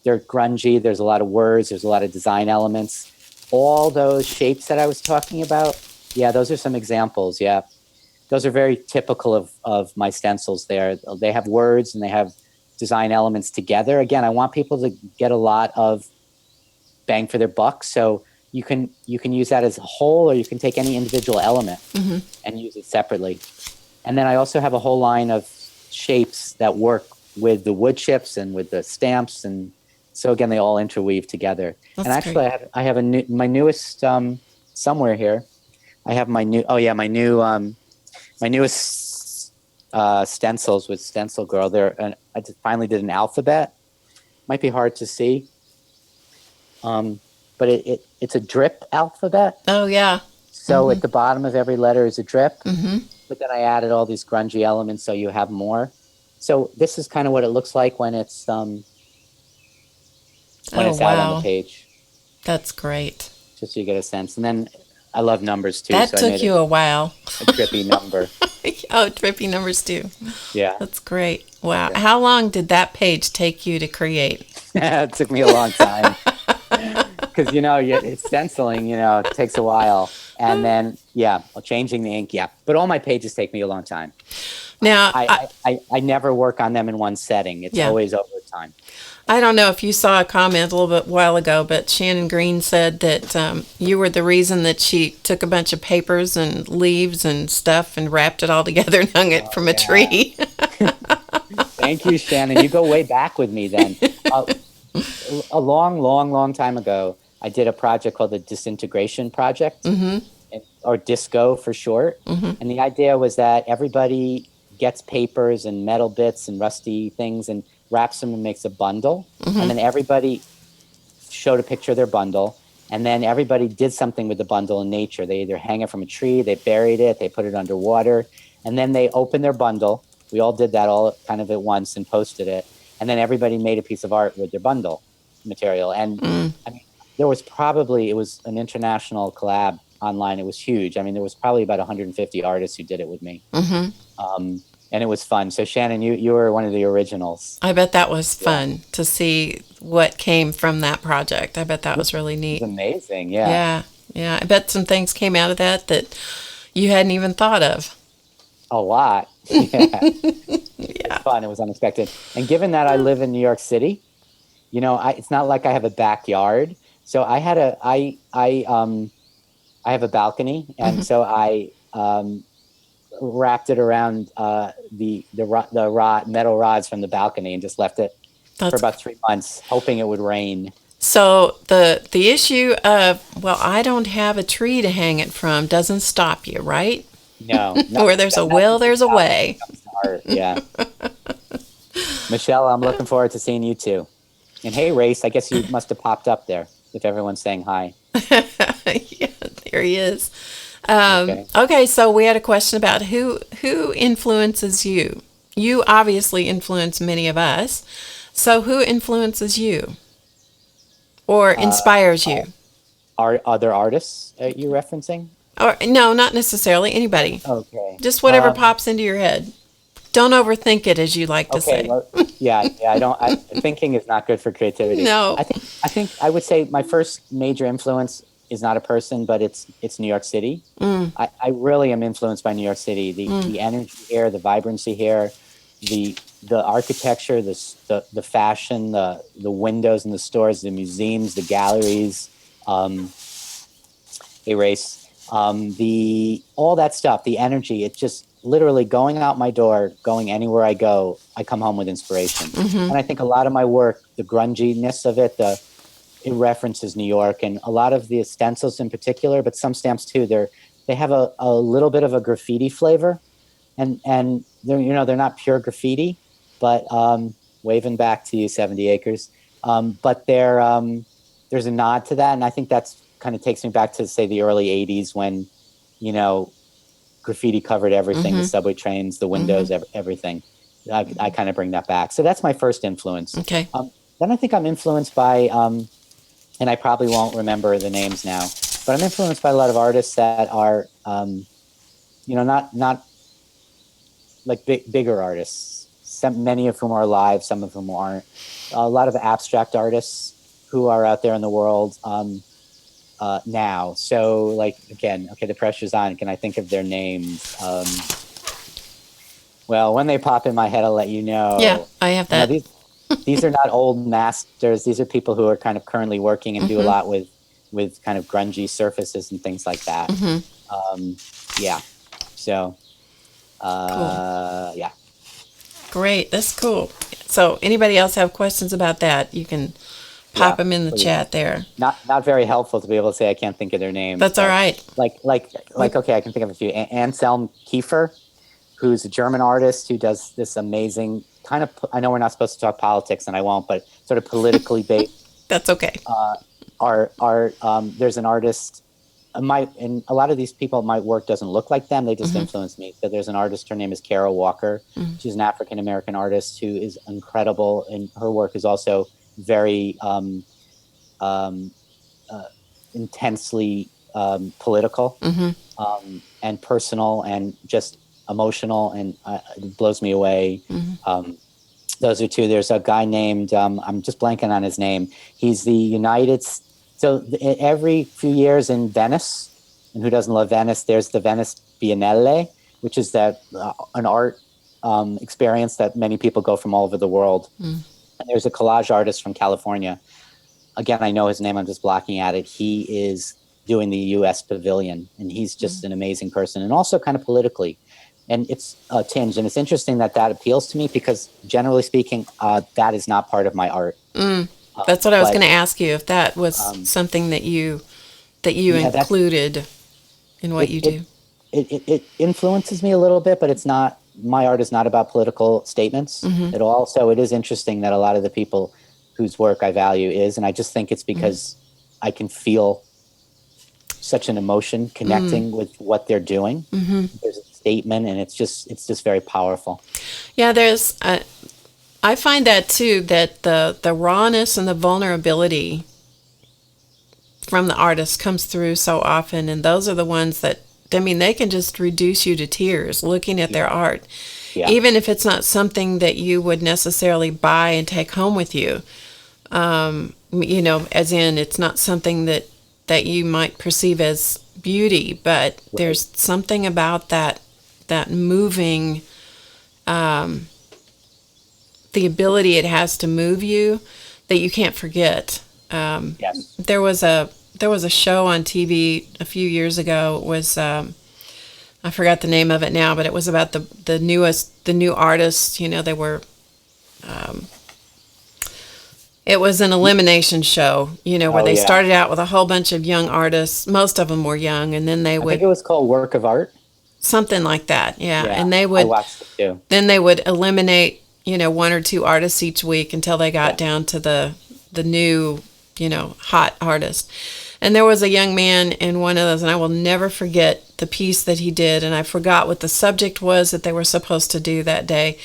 they're grungy. There's a lot of words. There's a lot of design elements. All those shapes that I was talking about, those are some examples. Those are very typical of my stencils there. They have words and they have design elements together. Again, I want people to get a lot of bang for their buck. So you can use that as a whole, or you can take any individual element and use it separately. And then I also have a whole line of shapes that work with the wood chips and with the stamps, and so again, they all interweave together. That's and actually, great. I have my newest somewhere here. I have my newest stencils with Stencil Girl. I finally did an alphabet. Might be hard to see, but it's a drip alphabet. Oh yeah. So at the bottom of every letter is a drip. But then I added all these grungy elements so you have more. So this is kind of what it looks like when it's out on the page. That's great. Just so you get a sense. And then I love numbers too. That took you a while. A drippy number. Oh, drippy numbers too. Yeah. That's great. Wow. Yeah. How long did that page take you to create? It took me a long time. Because, it's stenciling, it takes a while. And then, changing the ink, But all my pages take me a long time. Now, I never work on them in one setting. It's always over time. I don't know if you saw a comment a little bit while ago, but Shannon Green said that you were the reason that she took a bunch of papers and leaves and stuff and wrapped it all together and hung it from a tree. Thank you, Shannon. You go way back with me then. A long time ago, I did a project called the Disintegration Project, or DISCO for short. And the idea was that everybody gets papers and metal bits and rusty things and wraps them and makes a bundle. And then everybody showed a picture of their bundle. And then everybody did something with the bundle in nature. They either hang it from a tree, they buried it, they put it underwater, and then they opened their bundle. We all did that all kind of at once and posted it. And then everybody made a piece of art with their bundle material. And I mean, it was an international collab online. It was huge. I mean, there was probably about 150 artists who did it with me. And it was fun. So Shannon, you were one of the originals. I bet that was fun to see what came from that project. I bet that was really neat. It was amazing. Yeah. I bet some things came out of that you hadn't even thought of. A lot. It's fun. It was unexpected. And given that I live in New York City, it's not like I have a backyard. So I had I have a balcony, and so I wrapped it around the metal rods from the balcony and just left it for about 3 months, hoping it would rain. So the issue of, I don't have a tree to hang it from doesn't stop you, right? No. Where there's a will, there's a way. Yeah. Michelle, I'm looking forward to seeing you too. And hey, Race, I guess you must have popped up there if everyone's saying hi. Yeah, there he is. Okay, so we had a question about who influences you. You obviously influence many of us. So who influences you or inspires you? Are other artists you're referencing? Or no, not necessarily. Anybody. Okay. Just whatever pops into your head. Don't overthink it, as you like to say. Well, thinking is not good for creativity. No. I think I would say my first major influence is not a person, but it's New York City. I really am influenced by New York City. The energy here, the vibrancy here, the architecture, the fashion, the windows in the stores, the museums, the galleries. Hey, Race. the all that stuff, the energy. It's just literally going out my door, going anywhere I go, I come home with inspiration. And I think a lot of my work, the grunginess of it, it references New York, and a lot of the stencils in particular, but some stamps too. They have a little bit of a graffiti flavor, and they're not pure graffiti, but waving back to you, 70 acres. But there's a nod to that, and I think that's kind of takes me back to, say, the early 80s when, graffiti covered everything, the subway trains, the windows, everything. I kind of bring that back. So that's my first influence. Okay. Then I think I'm influenced by, and I probably won't remember the names now, but I'm influenced by a lot of artists that are, not like bigger artists. Many of whom are alive, some of whom aren't. A lot of abstract artists who are out there in the world now. So, like, again, okay, the pressure's on. Can I think of their names? Well, when they pop in my head, I'll let you know. Yeah, I have that. These are not old masters. These are people who are kind of currently working and do a lot with kind of grungy surfaces and things like that. Yeah. So, cool. Yeah. Great. That's cool. So anybody else have questions about that? You can pop them in the chat there. Not very helpful to be able to say I can't think of their names. That's all right. Like okay, I can think of a few. Anselm Kiefer, who's a German artist who does this amazing kind of. I know we're not supposed to talk politics, and I won't, but sort of politically based. That's okay. Art. There's an artist. And a lot of these people, my work doesn't look like them. They just influence me. So there's an artist. Her name is Carol Walker. She's an African American artist who is incredible, and her work is also very intensely political and personal and just emotional, and it blows me away. Those are two. There's a guy named I'm just blanking on his name. He's the So every few years in Venice, and who doesn't love Venice, there's the Venice Biennale, which is an art experience that many people go from all over the world. And there's a collage artist from California. Again, I know his name, I'm just blocking at it. He is doing the U.S. Pavilion, and he's just an amazing person, and also kind of politically. And it's a tinge, and it's interesting that appeals to me because, generally speaking, that is not part of my art. That's what I was going to ask you, if that was something that you included in what you do. It influences me a little bit, but it's not. My art is not about political statements at all. So it is interesting that a lot of the people whose work I value is, and I just think it's because I can feel such an emotion connecting with what they're doing. There's a statement, and it's just very powerful. Yeah, I find that too, that the rawness and the vulnerability from the artist comes through so often, and those are the ones that, they can just reduce you to tears looking at their art, even if it's not something that you would necessarily buy and take home with you. As in, it's not something that you might perceive as beauty, but there's something about that moving, the ability it has to move you that you can't forget. Yes. There was a show on TV a few years ago. It was I forgot the name of it now, but it was about the new artists. They were. It was an elimination show, where they started out with a whole bunch of young artists. Most of them were young, and then I think it was called Work of Art. Something like that, yeah. And they would. I watched it too. Then they would eliminate, one or two artists each week until they got down to the new, hot artist. And there was a young man in one of those, and I will never forget the piece that he did, and I forgot what the subject was that they were supposed to do that day.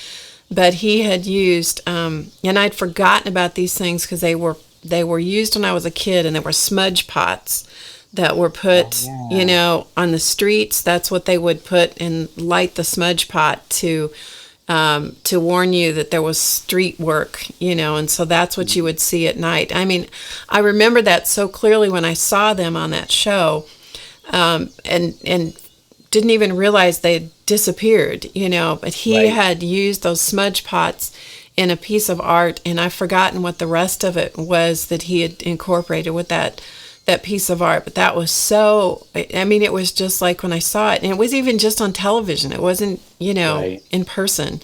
But he had used, and I'd forgotten about these things because they were used when I was a kid, and there were smudge pots that were put, on the streets. That's what they would put and light the smudge pot to warn you that there was street work, and so that's what you would see at night. I remember that so clearly when I saw them on that show, and didn't even realize they had disappeared, but he had used those smudge pots in a piece of art, and I've forgotten what the rest of it was that he had incorporated with that that piece of art, but that was so, I mean, it was just like when I saw it, and it was even just on television. It wasn't, Right. in person.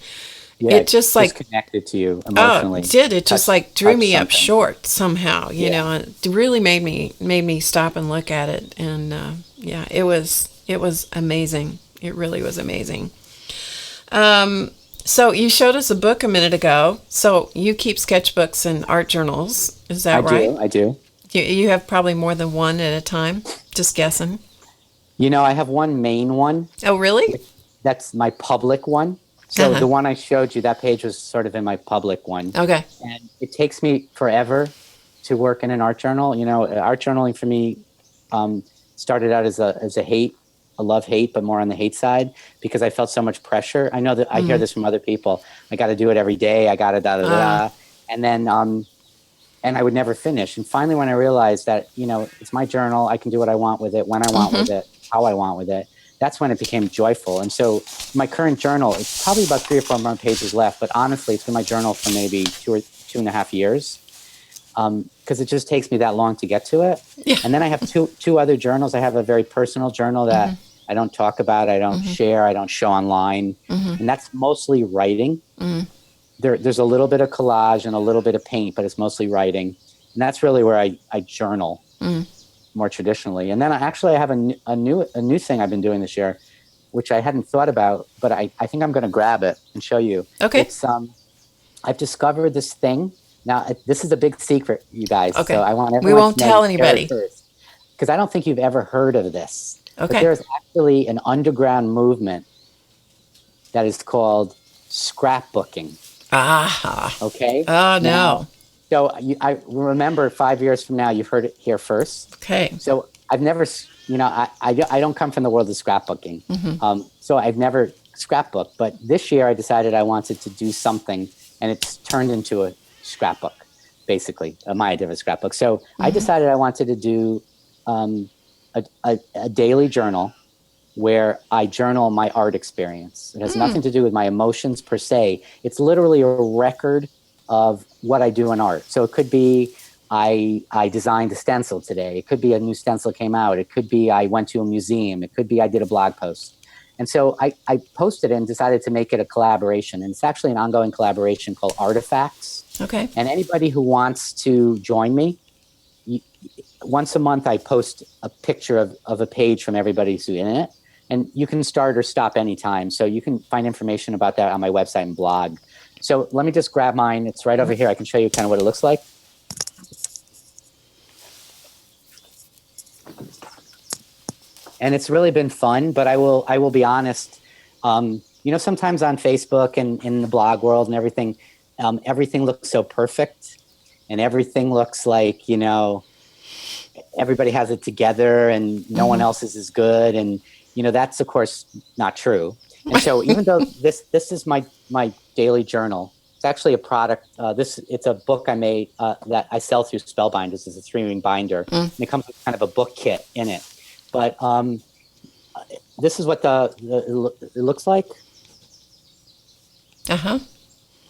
Yeah, It just like, connected to you oh, emotionally. it did. It just like drew Touched me up something. short somehow, Yeah. and it really made me stop and look at it. And yeah, it was amazing. It really was amazing. So you showed us a book a minute ago. So you keep sketchbooks and art journals. Is that right? I do. You have probably more than one at a time. Just guessing. I have one main one. Oh, really? That's my public one. So Uh-huh. the one I showed you, that page was sort of in my public one. Okay. And it takes me forever to work in an art journal. Art journaling for me started out as a love-hate, but more on the hate side, because I felt so much pressure. I know that I hear this from other people. I got to do it every day. I got to da-da-da. And then, and I would never finish. And finally, when I realized that, it's my journal, I can do what I want with it, when I want with it, how I want with it, that's when it became joyful. And so my current journal, it's probably about 3 or 4 more pages left, but honestly, it's been my journal for maybe 2.5 years. Because it just takes me that long to get to it. Yeah. And then I have two other journals. I have a very personal journal that I don't talk about, I don't share, I don't show online. And that's mostly writing. There's a little bit of collage and a little bit of paint, but it's mostly writing. And that's really where I journal more traditionally. And then I have a new thing I've been doing this year, which I hadn't thought about, but I think I'm going to grab it and show you. Okay. It's I've discovered this thing. Now, this is a big secret, you guys. Okay. So I want everyone We won't to know tell anybody. because I don't think you've ever heard of this. Okay. But there's actually an underground movement that is called scrapbooking. Ah. Okay. Oh, no. Now, so I remember 5 years from now, you've heard it here first. Okay. So I've never, I don't come from the world of scrapbooking. So I've never scrapbooked. But this year I decided I wanted to do something, and it's turned into a scrapbook, basically, my idea of a scrapbook. So I decided I wanted to do a daily journal where I journal my art experience. It has nothing to do with my emotions per se. It's literally a record of what I do in art. So it could be I designed a stencil today. It could be a new stencil came out. It could be I went to a museum. It could be I did a blog post. And so I posted it and decided to make it a collaboration. And it's actually an ongoing collaboration called Artifacts. Okay. And anybody who wants to join me, once a month I post a picture of a page from everybody who's in it. And you can start or stop anytime. So you can find information about that on my website and blog. So let me just grab mine. It's right over here. I can show you kind of what it looks like. And it's really been fun, but I will be honest. Sometimes on Facebook and in the blog world and everything looks so perfect, and everything looks like, everybody has it together and no one else is as good. And, that's of course not true. And so even though this is my daily journal, it's actually a product. It's a book I made that I sell through Spellbinders. It's a 3-ring binder. And it comes with kind of a book kit in it. But this is what it looks like. Uh-huh.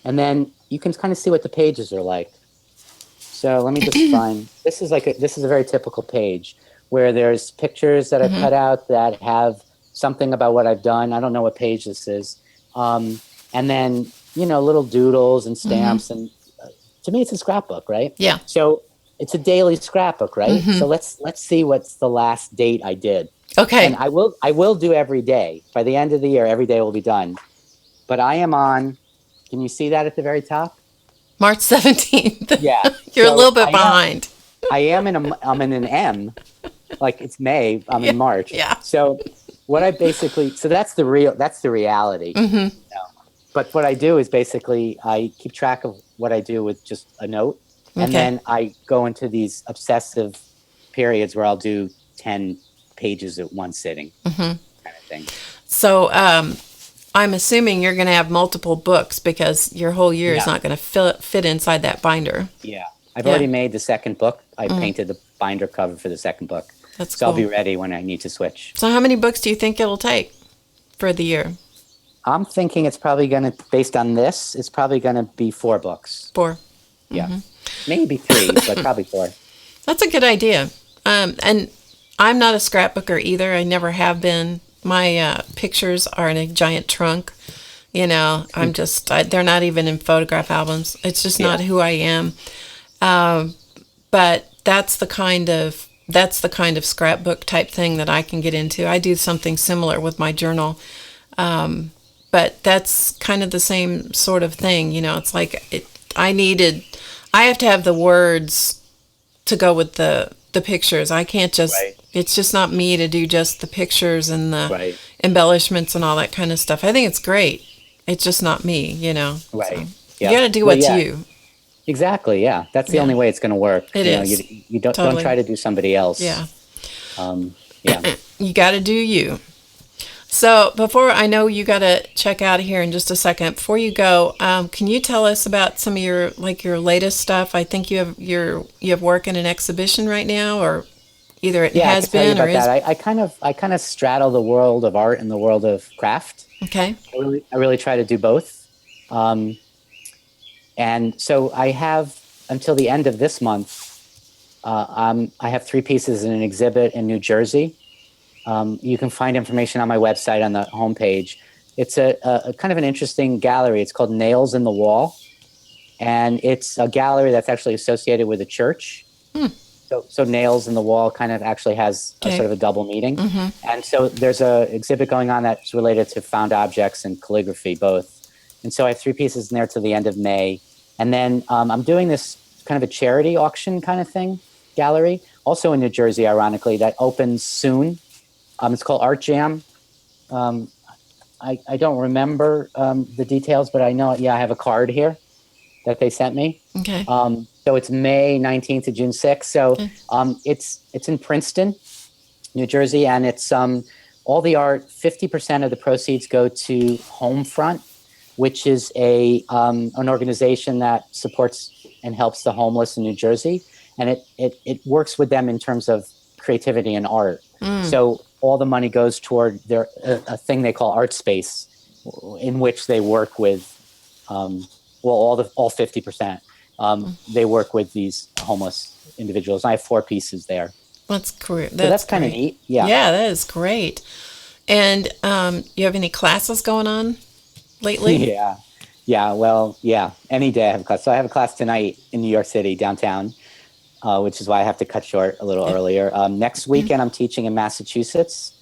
And then you can kind of see what the pages are like. So let me just find, this is a very typical page where there's pictures that I've cut out that have something about what I've done. I don't know what page this is. And then, little doodles and stamps. And to me, it's a scrapbook, right? Yeah. So it's a daily scrapbook, right? So let's see what's the last date I did. Okay. And I will do every day. By the end of the year, every day will be done. But I am on, can you see that at the very top? March 17th. Yeah. You're So a little bit behind. I'm in an M, like it's May, I'm in March. Yeah. So what that's the reality. But what I do is basically I keep track of what I do with just a note. And then I go into these obsessive periods where I'll do 10 pages at one sitting, kind of thing. So I'm assuming you're going to have multiple books because your whole year is not going to fit inside that binder. Yeah. I've already made the second book. I painted the binder cover for the second book. That's so cool. I'll be ready when I need to switch. So how many books do you think it'll take for the year? I'm thinking it's probably going to, based on this, it's probably going to be 4 books. 4. Yeah. Maybe 3, but probably 4. That's a good idea. And I'm not a scrapbooker either. I never have been. My pictures are in a giant trunk. They're not even in photograph albums. It's just not who I am. But that's the kind of scrapbook type thing that I can get into. I do something similar with my journal. But that's kind of the same sort of thing. It's like I have to have the words to go with the pictures. I can't just, it's just not me to do just the pictures and the embellishments and all that kind of stuff. I think it's great. It's just not me, Right. So you got to do what's you. Exactly. Yeah. That's the only way it's going to work. It is. You don't try to do somebody else. Yeah. Yeah. You got to do you. So before, I know you got to check out here in just a second. Before you go, can you tell us about some of your latest stuff? I think you have work in an exhibition right now, or either it has been or is. That. I kind of straddle the world of art and the world of craft. Okay. I really try to do both. And so I have until the end of this month. I have 3 pieces in an exhibit in New Jersey. You can find information on my website on the homepage. It's a kind of an interesting gallery. It's called Nails in the Wall. And it's a gallery that's actually associated with a church. So Nails in the Wall kind of actually has a sort of a double meaning. Mm-hmm. And so there's a exhibit going on that's related to found objects and calligraphy both. And so I have 3 pieces in there till the end of May. And then I'm doing this kind of a charity auction kind of thing, gallery, also in New Jersey, ironically, that opens soon. It's called Art Jam. I don't remember the details, but I know, I have a card here that they sent me. Okay. So it's May 19th to June 6th. So it's in Princeton, New Jersey, and it's all the art. 50% of the proceeds go to Homefront, which is an organization that supports and helps the homeless in New Jersey, and it works with them in terms of creativity and art. So all the money goes toward a thing they call Art Space, in which they work with all 50%. They work with these homeless individuals. I have 4 pieces there. That's great. So that's kind of neat. Yeah. Yeah, that is great. And you have any classes going on lately? Yeah. Well, any day I have a class. So I have a class tonight in New York City, downtown, which is why I have to cut short a little earlier. Next weekend, I'm teaching in Massachusetts,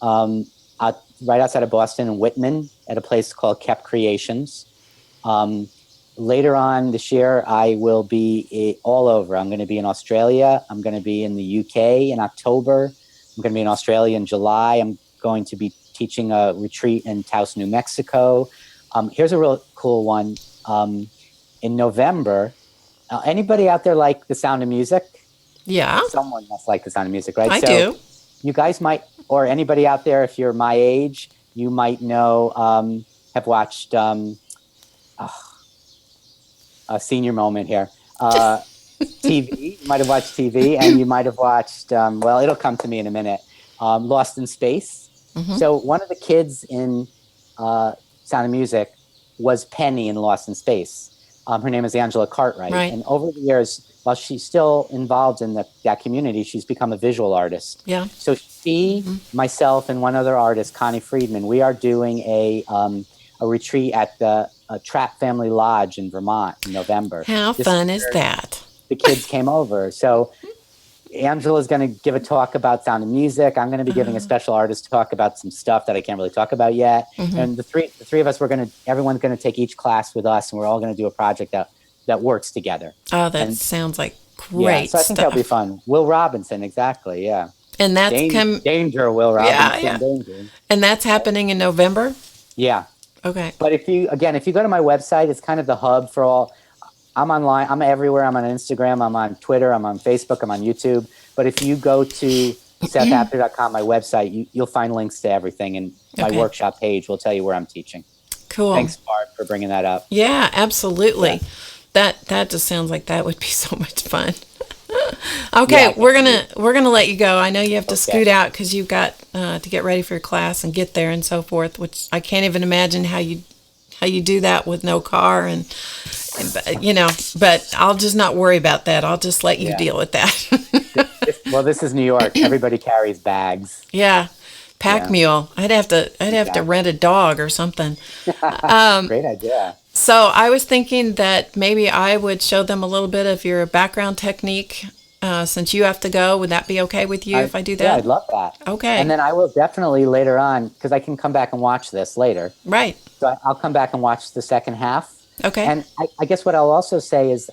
right outside of Boston in Whitman at a place called Kept Creations. Later on this year, I will be all over. I'm going to be in Australia. I'm going to be in the UK in October. I'm going to be in Australia in July. I'm going to be teaching a retreat in Taos, New Mexico. Here's a real cool one. In November, anybody out there like The Sound of Music? Yeah. Someone must like The Sound of Music, right? I do. You guys might, or anybody out there, if you're my age, you might know, have watched a senior moment here. TV. You might have watched TV, and you might have watched, it'll come to me in a minute, Lost in Space. Mm-hmm. So one of the kids in Sound of Music was Penny in Lost in Space. Her name is Angela Cartwright. Right. And over the years, while she's still involved in that community, she's become a visual artist. Yeah. So she, myself, and one other artist, Connie Friedman, we are doing a retreat at the Trapp Family Lodge in Vermont in November. How fun is that? The kids came over. So Angela's going to give a talk about Sound of Music. I'm going to be giving a special artist talk about some stuff that I can't really talk about yet. Mm-hmm. And the three of us, everyone's going to take each class with us, and we're all going to do a project that works together. Oh, that sounds like great so I think that'll be fun. Will Robinson, exactly, yeah. And that's Danger, Will Robinson. Yeah. Danger. And that's happening in November? Yeah. Okay. But if you go to my website, it's kind of the hub for all. I'm online. I'm everywhere. I'm on Instagram. I'm on Twitter. I'm on Facebook. I'm on YouTube. But if you go to SethApter.com, my website, you'll find links to everything. And my workshop page will tell you where I'm teaching. Cool. Thanks, Barb, for bringing that up. Yeah, absolutely. Yeah. That just sounds like that would be so much fun. Okay, we're gonna let you go. I know you have to scoot out because you've got to get ready for your class and get there and so forth. Which I can't even imagine how you do that with no car and But I'll just not worry about that. I'll just let you deal with that. Well, this is New York. Everybody carries bags. Yeah. Pack mule. I'd have to rent a dog or something. Great idea. So I was thinking that maybe I would show them a little bit of your background technique since you have to go. Would that be okay with you if I do that? Yeah, I'd love that. Okay. And then I will definitely later on, because I can come back and watch this later. Right. So I'll come back and watch the second half. Okay. And I guess what I'll also say is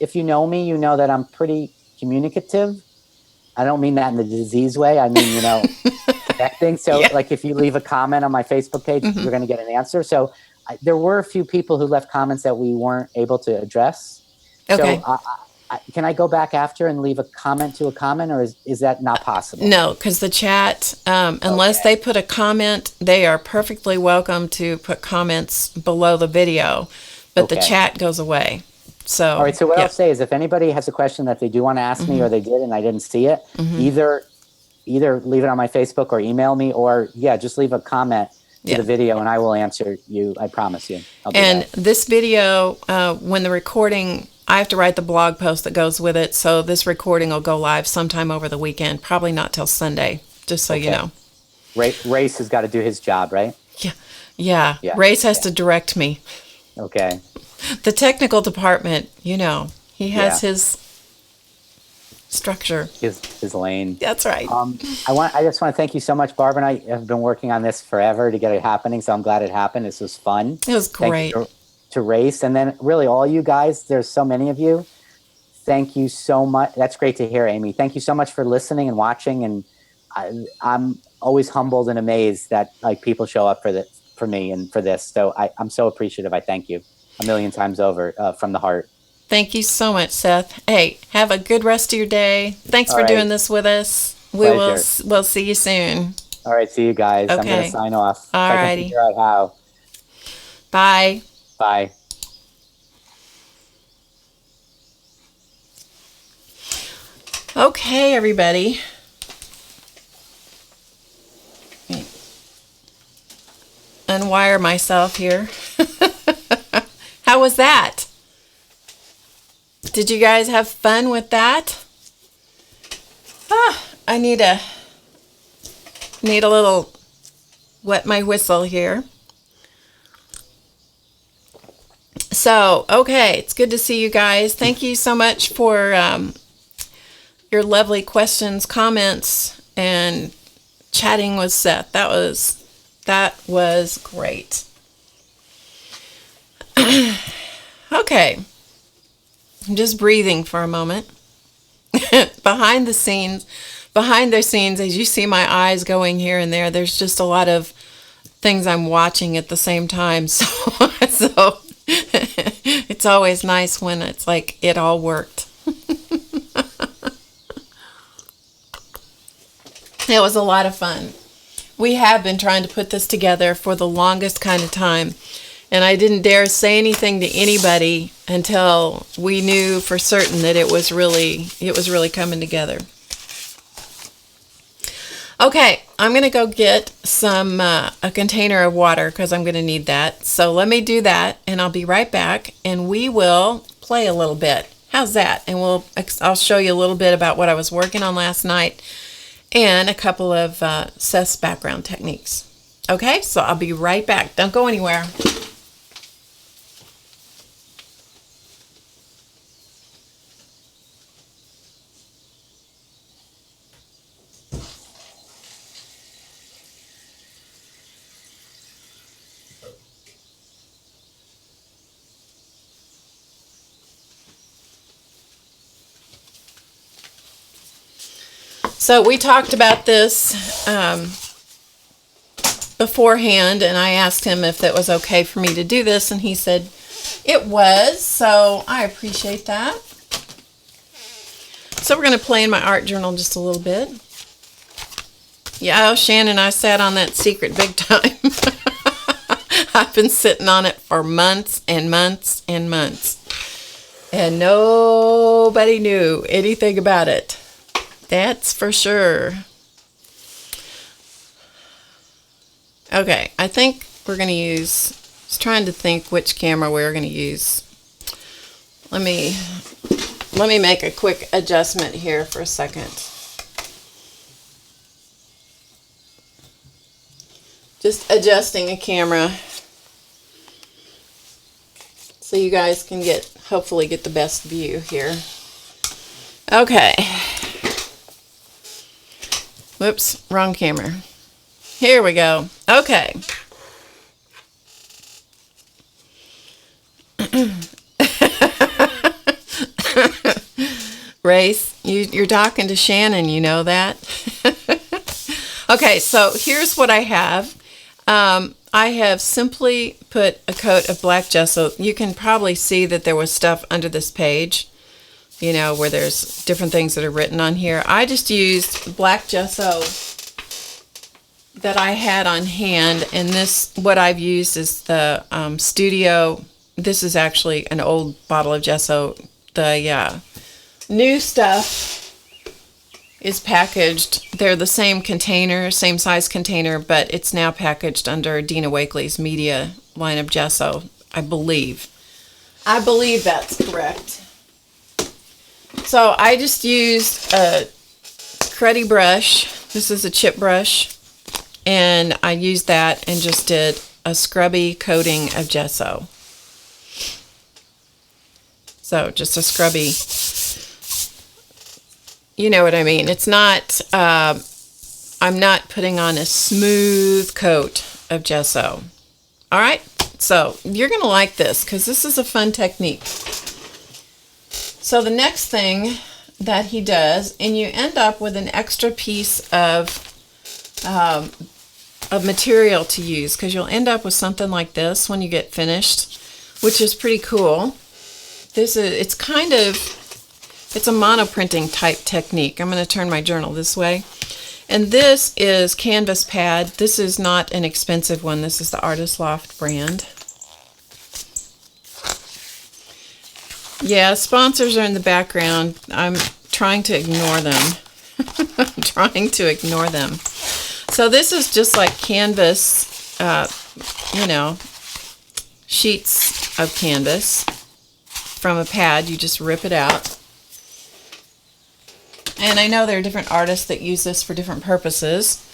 if you know me, you know that I'm pretty communicative. I don't mean that in the disease way. I mean, connecting. So like if you leave a comment on my Facebook page, you're going to get an answer. So there were a few people who left comments that we weren't able to address. Okay. So can I go back after and leave a comment to a comment, or is that not possible? No, because the chat, unless they put a comment, they are perfectly welcome to put comments below the video, but the chat goes away. So, all right. So what I'll say is if anybody has a question that they do want to ask me or they did and I didn't see it, either leave it on my Facebook or email me, or just leave a comment to the video and I will answer you. I promise you. I'll do that. This video, when the recording, I have to write the blog post that goes with it. So this recording will go live sometime over the weekend, probably not till Sunday, just so you know. Race has got to do his job, right? Yeah. Race has to direct me. Okay. The technical department, he has his structure. His lane. That's right. I just want to thank you so much. Barbara and I have been working on this forever to get it happening, so I'm glad it happened. This was fun. It was great. Thank you to Race, and then really all you guys. There's so many of you. Thank you so much. That's great to hear, Amy. Thank you so much for listening and watching, and I'm always humbled and amazed that people show up for me and for this. So I'm so appreciative. I thank you a million times over from the heart. Thank you so much, Seth. Hey, have a good rest of your day. Thanks for doing this with us. We'll see you soon. All right, see you guys. Okay. I'm going to sign off. All righty. I can figure out how. Bye. Bye. Okay, everybody. Unwire myself here. How was that? Did you guys have fun with that? I need a little wet my whistle here. So, okay, it's good to see you guys. Thank you so much for your lovely questions, comments, and chatting with Seth. That was great. Okay. I'm just breathing for a moment. Behind the scenes, as you see my eyes going here and there, there's just a lot of things I'm watching at the same time. So it's always nice when it's like it all worked. It was a lot of fun. We have been trying to put this together for the longest kind of time. And I didn't dare say anything to anybody until we knew for certain that it was really coming together. Okay, I'm going to go get a container of water because I'm going to need that. So let me do that and I'll be right back and we will play a little bit. How's that? And I'll show you a little bit about what I was working on last night and a couple of Seth's background techniques. Okay, so I'll be right back. Don't go anywhere. So we talked about this beforehand, and I asked him if it was okay for me to do this, and he said it was, so I appreciate that. So we're going to play in my art journal just a little bit. Yeah, Shannon, I sat on that secret big time. I've been sitting on it for months and months and months, and nobody knew anything about it. That's for sure. Okay, I think we're going to use, I was trying to think which camera we're going to use. Let me let me make a quick adjustment here for a second. Just adjusting a camera so you guys can hopefully get the best view here. Okay. Whoops, wrong camera. Here we go. Okay. Race, you're talking to Shannon, you know that? Okay, so here's what I have. I have simply put a coat of black gesso. You can probably see that there was stuff under this page, you know, where there's different things that are written on here. I just used black gesso that I had on hand, and this, what I've used is the Studio. This is actually an old bottle of gesso. The new stuff is packaged. They're the same container, same size container, but it's now packaged under Dina Wakely's Media line of gesso, I believe. I believe that's correct. So I just used a cruddy brush. This is a chip brush, and I used that and just did a scrubby coating of gesso. So just a scrubby, you know what I mean. It's not, I'm not putting on a smooth coat of gesso. All right, so you're going to like this because this is a fun technique. So the next thing that he does, and you end up with an extra piece of material to use, because you'll end up with something like this when you get finished, which is pretty cool. It's a monoprinting type technique. I'm going to turn my journal this way. And this is canvas pad. This is not an expensive one. This is the Artist Loft brand. Yeah, sponsors are in the background. I'm trying to ignore them. I'm trying to ignore them. So this is just like canvas, you know, sheets of canvas from a pad. You just rip it out. And I know there are different artists that use this for different purposes.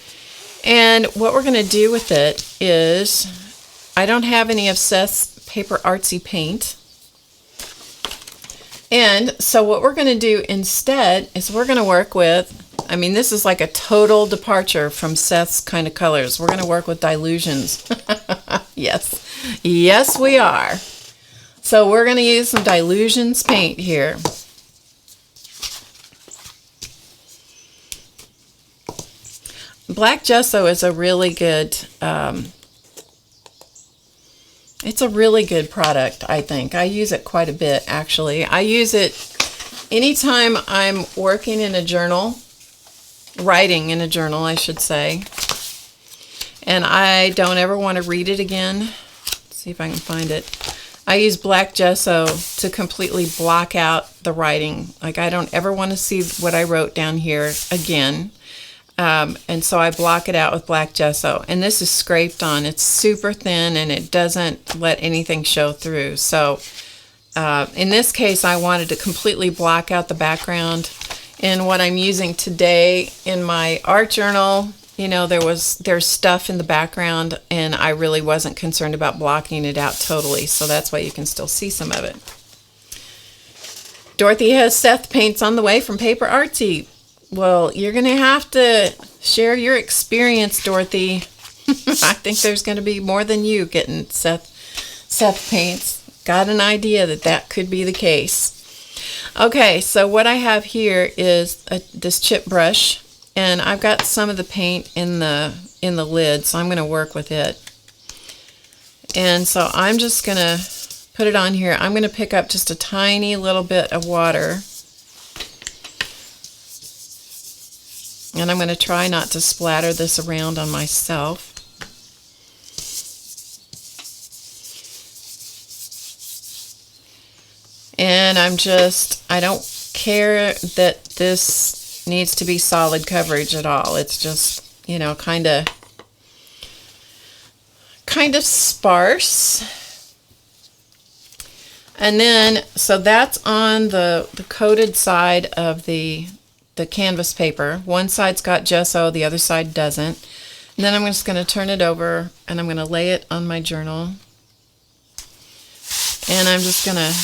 And what we're going to do with it is, I don't have any of Seth's Paper Artsy paint. And so what we're going to do instead is we're going to work with, I mean, this is like a total departure from Seth's kind of colors. We're going to work with Delusions. Yes. Yes, we are. So we're going to use some Delusions paint here. Black gesso is a really good, it's a really good product, I think. I use it quite a bit, actually. I use it anytime I'm working in a journal, writing in a journal, I should say, and I don't ever want to read it again. Let's see if I can find it. I use black gesso to completely block out the writing. Like, I don't ever want to see what I wrote down here again. And so I block it out with black gesso, and this is scraped on. It's super thin and it doesn't let anything show through. So in this case, I wanted to completely block out the background. And what I'm using today in my art journal, you know, there's stuff in the background, and I really wasn't concerned about blocking it out totally. So that's why you can still see some of it. Dorothy has Seth paints on the way from Paper Artsy. Well, you're going to have to share your experience, Dorothy. I think there's going to be more than you getting Seth paints. Got an idea that could be the case. Okay, so what I have here is this chip brush, and I've got some of the paint in the lid, so I'm going to work with it. And so I'm just going to put it on here. I'm going to pick up just a tiny little bit of water. And I'm going to try not to splatter this around on myself. And I don't care that this needs to be solid coverage at all. It's just, you know, kind of sparse. And then, so that's on the coated side of the canvas paper. One side's got gesso, the other side doesn't. And then I'm just going to turn it over and I'm going to lay it on my journal. And I'm just going to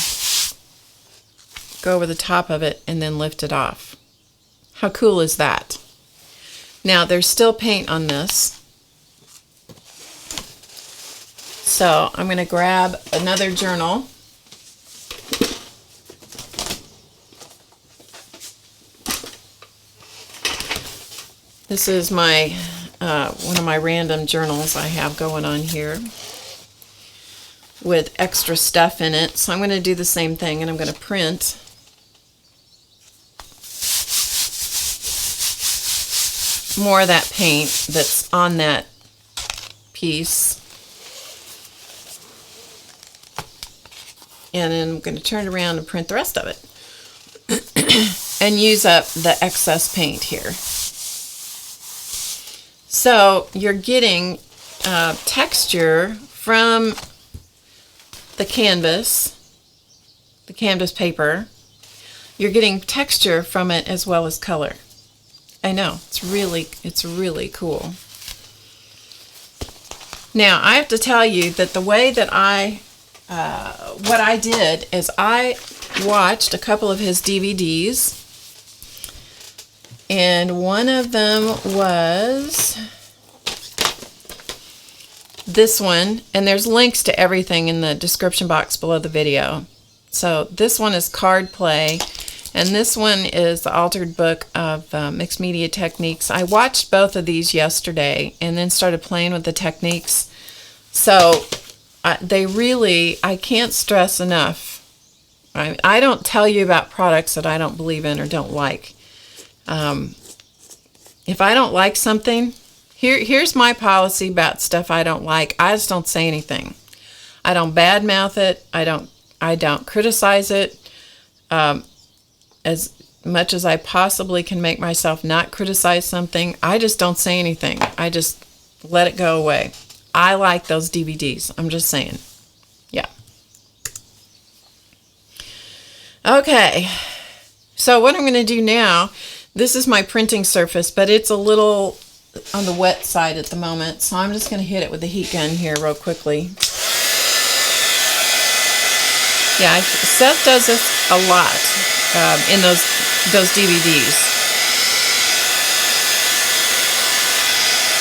go over the top of it and then lift it off. How cool is that? Now, there's still paint on this. So I'm going to grab another journal. This is my one of my random journals I have going on here with extra stuff in it. So I'm going to do the same thing, and I'm going to print more of that paint that's on that piece. And then I'm going to turn it around and print the rest of it and use up the excess paint here. So you're getting texture from the canvas paper. You're getting texture from it as well as color. I know, it's really cool. Now, I have to tell you that the way that what I did is I watched a couple of his DVDs, and one of them was this one, and there's links to everything in the description box below the video. So this one is Card Play, and this one is the Altered Book of Mixed Media Techniques. I watched both of these yesterday and then started playing with the techniques. So they really, I can't stress enough. I don't tell you about products that I don't believe in or don't like. If I don't like something, here's my policy about stuff I don't like. I just don't say anything. I don't badmouth it. I don't criticize it. As much as I possibly can make myself not criticize something, I just don't say anything. I just let it go away. I like those DVDs. I'm just saying. Yeah. Okay. So what I'm going to do now, this is my printing surface, but it's a little on the wet side at the moment. So I'm just going to hit it with the heat gun here real quickly. Yeah, Seth does this a lot in those DVDs.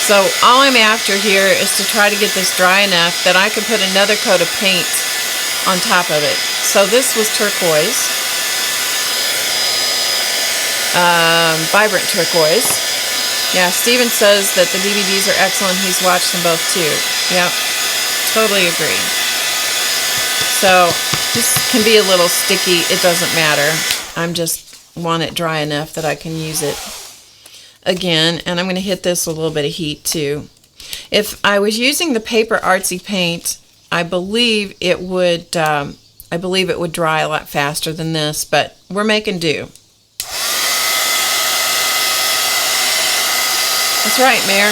So all I'm after here is to try to get this dry enough that I can put another coat of paint on top of it. So this was turquoise, vibrant turquoise. Yeah, Steven says that the DVDs are excellent. He's watched them both too. Yep, totally agree. So this can be a little sticky. It doesn't matter. I'm just want it dry enough that I can use it again. And I'm going to hit this with a little bit of heat too. If I was using the paper artsy paint, I believe it would dry a lot faster than this, but we're making do. That's right, Mayor.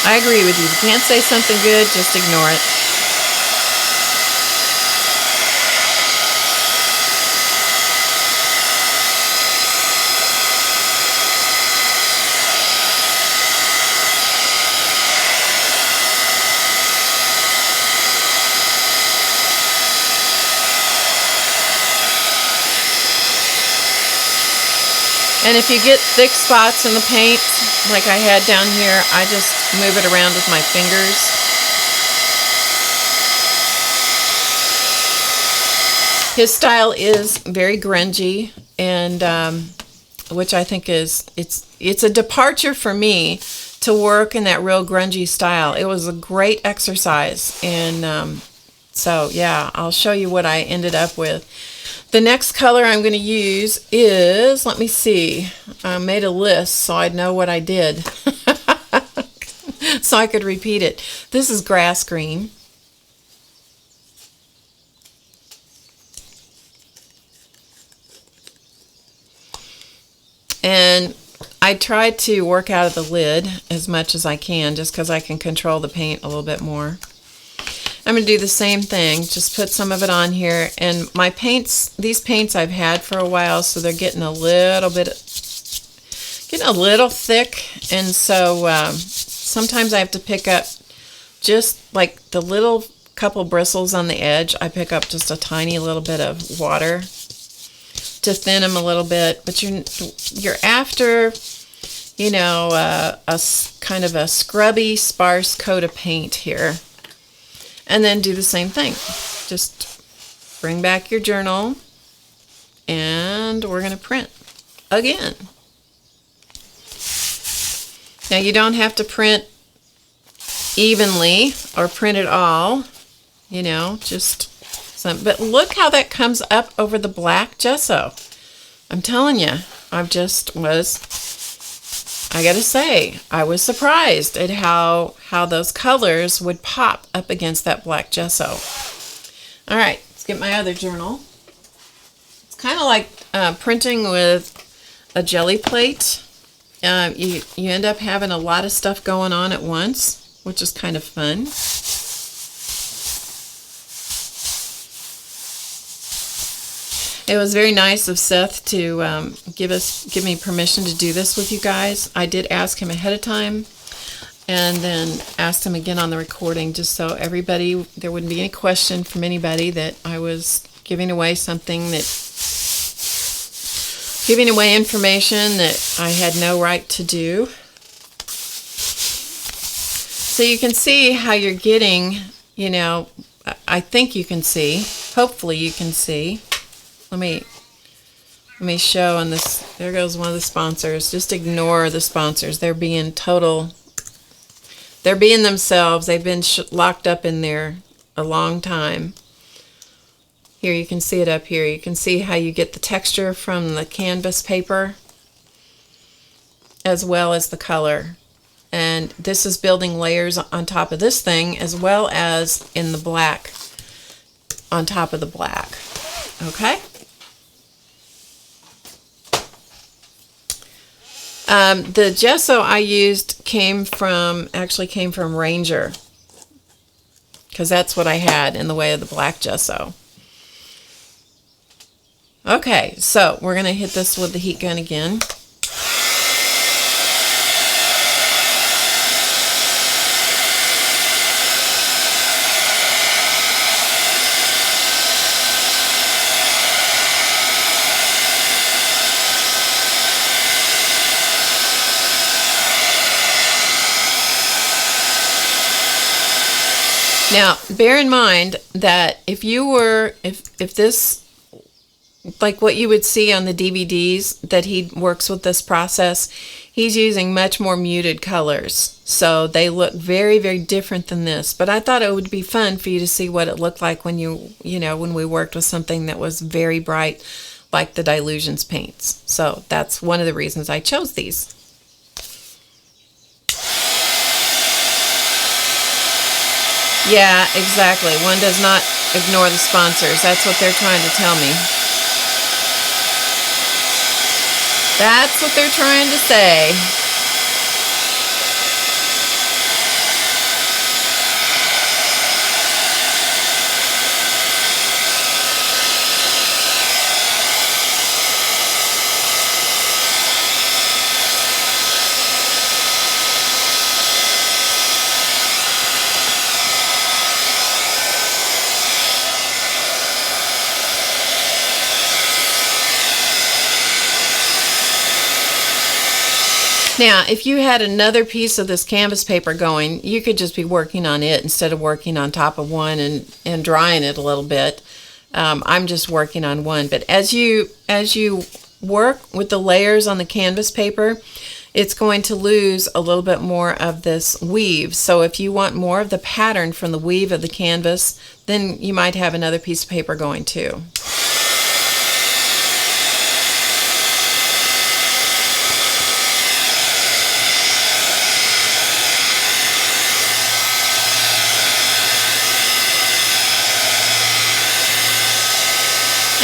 I agree with you. If you can't say something good, just ignore it. And if you get thick spots in the paint, like I had down here, I just move it around with my fingers. His style is very grungy, and which I think is, it's a departure for me to work in that real grungy style. It was a great exercise, and so yeah, I'll show you what I ended up with. The next color I'm going to use is, let me see, I made a list so I'd know what I did, so I could repeat it. This is grass green. And I try to work out of the lid as much as I can, just because I can control the paint a little bit more. I'm going to do the same thing. Just put some of it on here. And my paints, these paints I've had for a while, so they're getting a little thick. And so sometimes I have to pick up just like the little couple bristles on the edge. I pick up just a tiny little bit of water to thin them a little bit. But you're after, you know, a kind of a scrubby, sparse coat of paint here. And then do the same thing. Just bring back your journal, and we're going to print again. Now you don't have to print evenly or print it all, you know, just some. But look how that comes up over the black gesso. I'm telling you, I gotta say, I was surprised at how those colors would pop up against that black gesso. All right, let's get my other journal. It's kind of like printing with a jelly plate. You end up having a lot of stuff going on at once, which is kind of fun. It was very nice of Seth to give me permission to do this with you guys. I did ask him ahead of time, and then asked him again on the recording, just so there wouldn't be any question from anybody that I was giving away giving away information that I had no right to do. So you can see how you're getting, you know, I think you can see, hopefully you can see. Let me show on this. There goes one of the sponsors. Just ignore the sponsors. They're being themselves. They've been locked up in there a long time. Here, you can see it up here. You can see how you get the texture from the canvas paper as well as the color. And this is building layers on top of this thing as well as in the black on top of the black. Okay? The gesso I used came from Ranger, because that's what I had in the way of the black gesso. Okay, so we're going to hit this with the heat gun again. Now, bear in mind that if this, like what you would see on the DVDs, that he works with this process, he's using much more muted colors. So they look very, very different than this. But I thought it would be fun for you to see what it looked like when when we worked with something that was very bright, like the Delusions paints. So that's one of the reasons I chose these. Yeah, exactly. One does not ignore the sponsors. That's what they're trying to tell me. That's what they're trying to say. Now, if you had another piece of this canvas paper going, you could just be working on it instead of working on top of one and drying it a little bit. I'm just working on one. But as you work with the layers on the canvas paper, it's going to lose a little bit more of this weave. So if you want more of the pattern from the weave of the canvas, then you might have another piece of paper going too.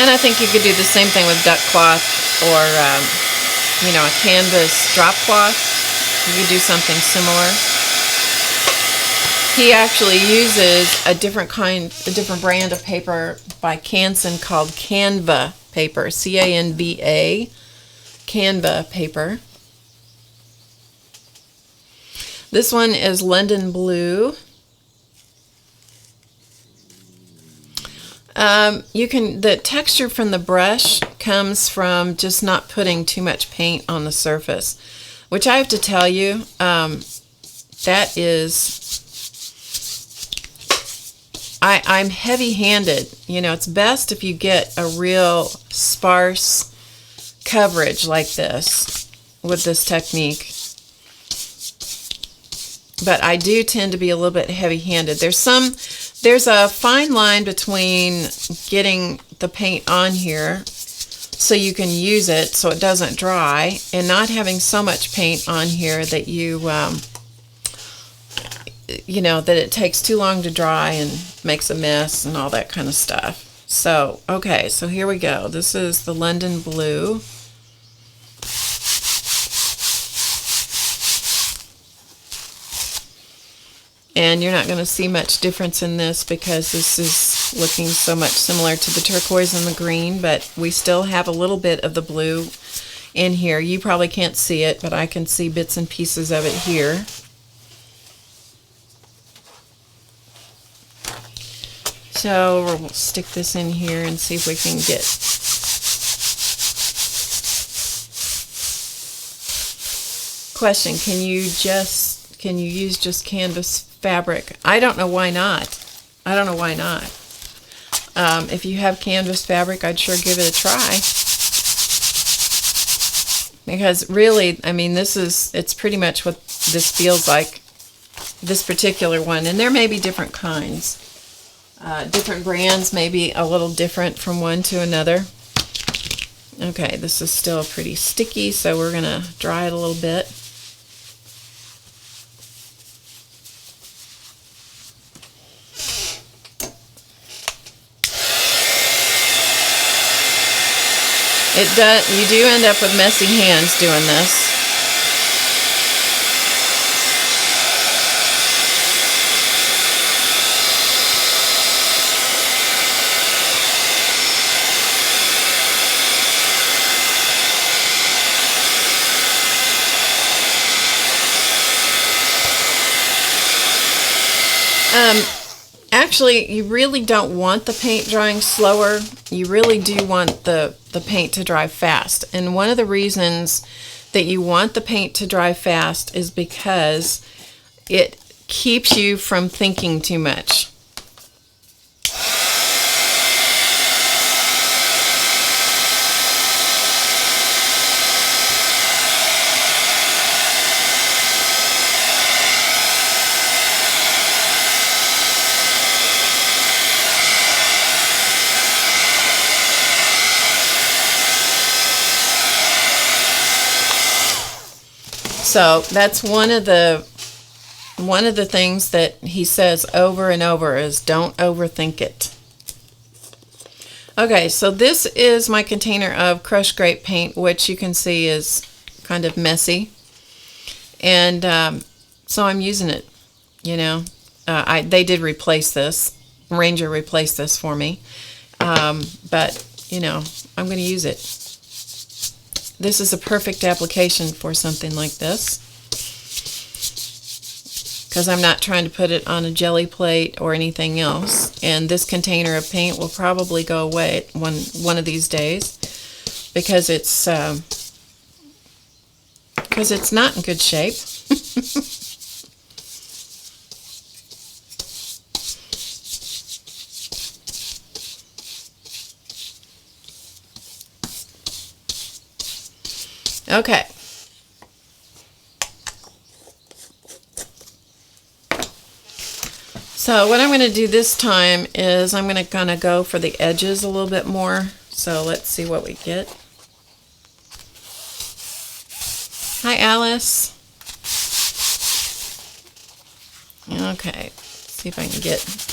And I think you could do the same thing with duck cloth or, a canvas drop cloth. You could do something similar. He actually uses a different brand of paper by Canson called Canva Paper, Canva, Canva Paper. This one is London Blue. The texture from the brush comes from just not putting too much paint on the surface, which I have to tell you, that is, I'm heavy-handed. You know, it's best if you get a real sparse coverage like this with this technique. But I do tend to be a little bit heavy-handed. There's a fine line between getting the paint on here so you can use it so it doesn't dry, and not having so much paint on here that you know, that it takes too long to dry and makes a mess and all that kind of stuff. So, okay, so here we go. This is the London Blue. And you're not going to see much difference in this because this is looking so much similar to the turquoise and the green, but we still have a little bit of the blue in here. You probably can't see it, but I can see bits and pieces of it here. So we'll stick this in here and see if we can get question. Can you use just canvas fabric? I don't know why not. I don't know why not. If you have canvas fabric, I'd sure give it a try. Because really, I mean, it's pretty much what this feels like, this particular one. And there may be different kinds. Different brands may be a little different from one to another. Okay, this is still pretty sticky, so we're going to dry it a little bit. You do end up with messy hands doing this. Actually, you really don't want the paint drying slower. You really do want the paint to dry fast. And one of the reasons that you want the paint to dry fast is because it keeps you from thinking too much. So that's one of the things that he says over and over is don't overthink it. Okay, so this is my container of crushed grape paint, which you can see is kind of messy, and so I'm using it. You know, they did replace this. Ranger replaced this for me, but you know, I'm going to use it. This is a perfect application for something like this, because I'm not trying to put it on a jelly plate or anything else. And this container of paint will probably go away one of these days because it's not in good shape. Okay. So what I'm going to do this time is I'm going to kind of go for the edges a little bit more. So let's see what we get. Hi, Alice. Okay, let's see if I can get...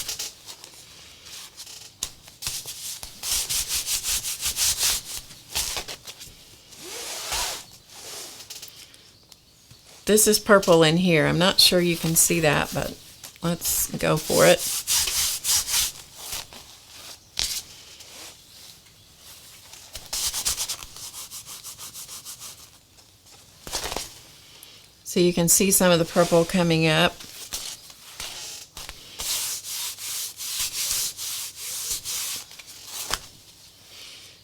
This is purple in here. I'm not sure you can see that, but let's go for it. So you can see some of the purple coming up.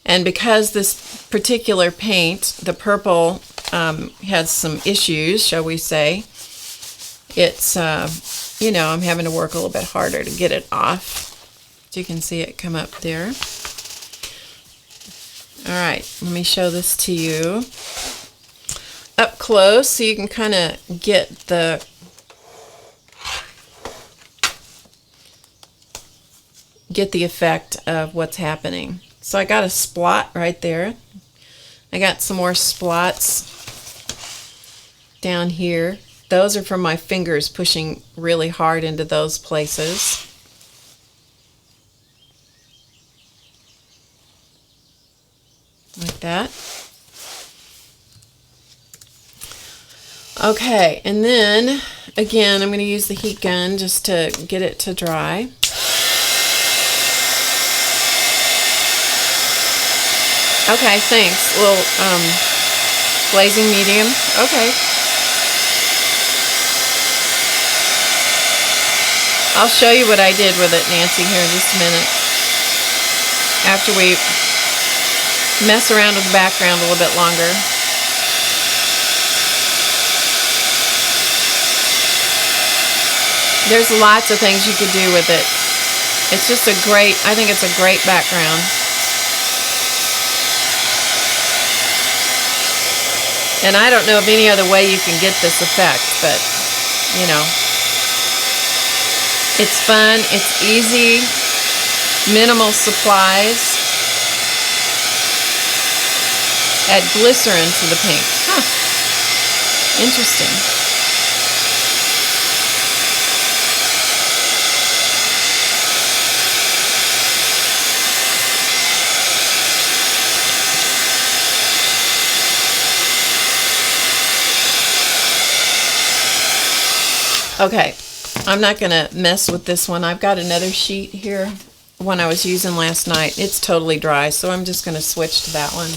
And because this particular paint, the purple, has some issues, shall we say, it's, you know, I'm having to work a little bit harder to get it off. So you can see it come up there. All right, let me show this to you up close so you can kind of get the effect of what's happening. So I got a splot right there. I got some more splots down here. Those are from my fingers pushing really hard into those places. Like that. Okay, and then again I'm going to use the heat gun just to get it to dry. Okay, thanks. A little glazing medium. Okay. I'll show you what I did with it, Nancy, here in just a minute. After we mess around with the background a little bit longer. There's lots of things you could do with it. It's just a great, I think it's a great background. And I don't know of any other way you can get this effect, but, you know, it's fun, it's easy, minimal supplies. Add glycerin to the paint. Huh. Interesting. Okay, I'm not going to mess with this one. I've got another sheet here, one I was using last night. It's totally dry, so I'm just going to switch to that one.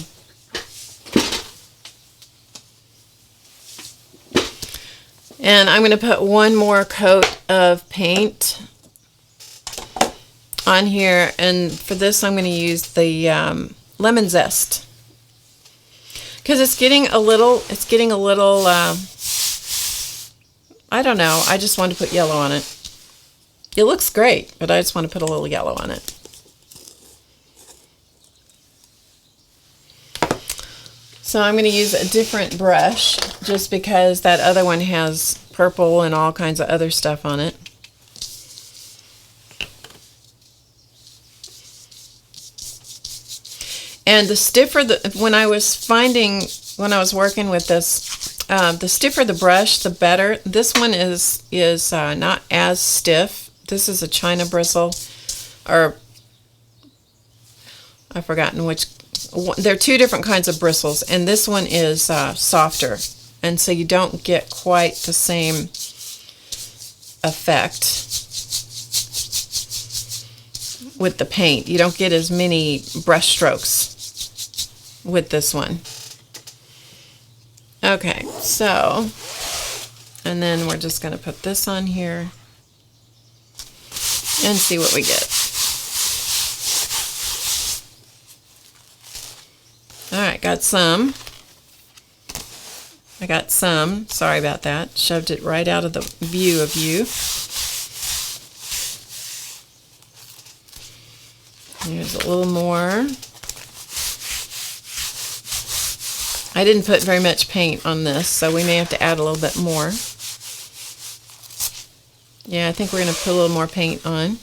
And I'm going to put one more coat of paint on here, and for this I'm going to use the lemon zest. Because it's getting a little, I don't know, I just wanted to put yellow on it. It looks great, but I just want to put a little yellow on it. So I'm going to use a different brush just because that other one has purple and all kinds of other stuff on it. And the stiffer, when I was working with this, the stiffer the brush, the better. This one is not as stiff. This is a China bristle, or I've forgotten which. There are two different kinds of bristles, and this one is softer, and so you don't get quite the same effect with the paint. You don't get as many brush strokes with this one. Okay, so, and then we're just going to put this on here and see what we get. Alright, got some. I got some. Sorry about that. Shoved it right out of the view of you. Here's a little more. I didn't put very much paint on this, so we may have to add a little bit more. Yeah, I think we're going to put a little more paint on.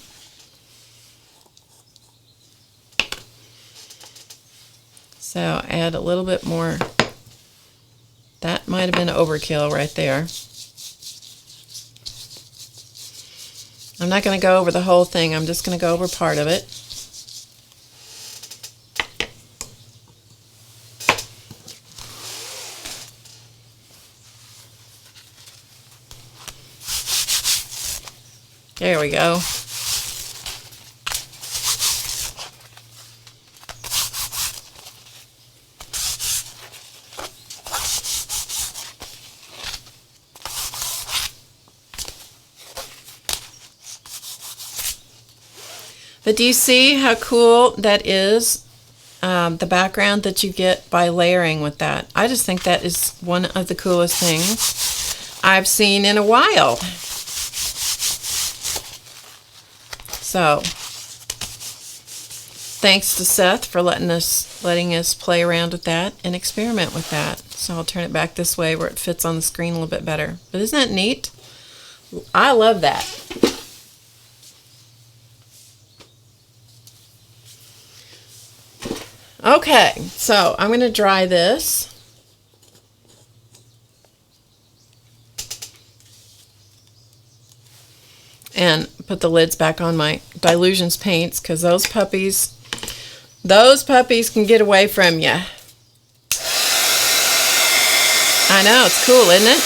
So add a little bit more. That might have been overkill right there. I'm not going to go over the whole thing. I'm just going to go over part of it. There we go. But do you see how cool that is? The background that you get by layering with that. I just think that is one of the coolest things I've seen in a while. So, thanks to Seth for letting us play around with that and experiment with that. So I'll turn it back this way where it fits on the screen a little bit better. But isn't that neat? I love that. Okay, so I'm going to dry this. And put the lids back on my Delusions paints because those puppies can get away from you. I know, it's cool, isn't it?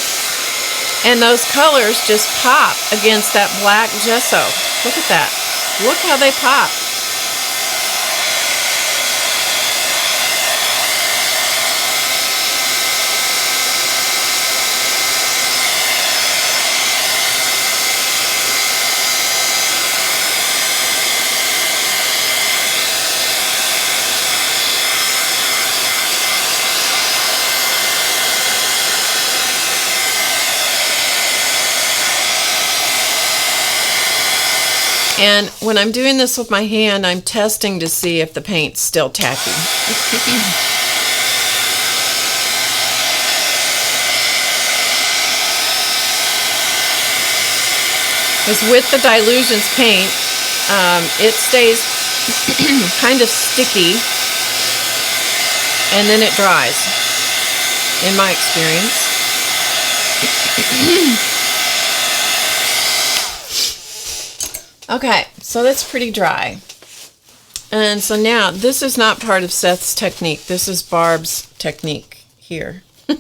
And those colors just pop against that black gesso. Look at that. Look how they pop. And when I'm doing this with my hand, I'm testing to see if the paint's still tacky. Because with the Delusions paint, it stays kind of sticky and then it dries, in my experience. Okay, so that's pretty dry. And so now, this is not part of Seth's technique. This is Barb's technique here. Let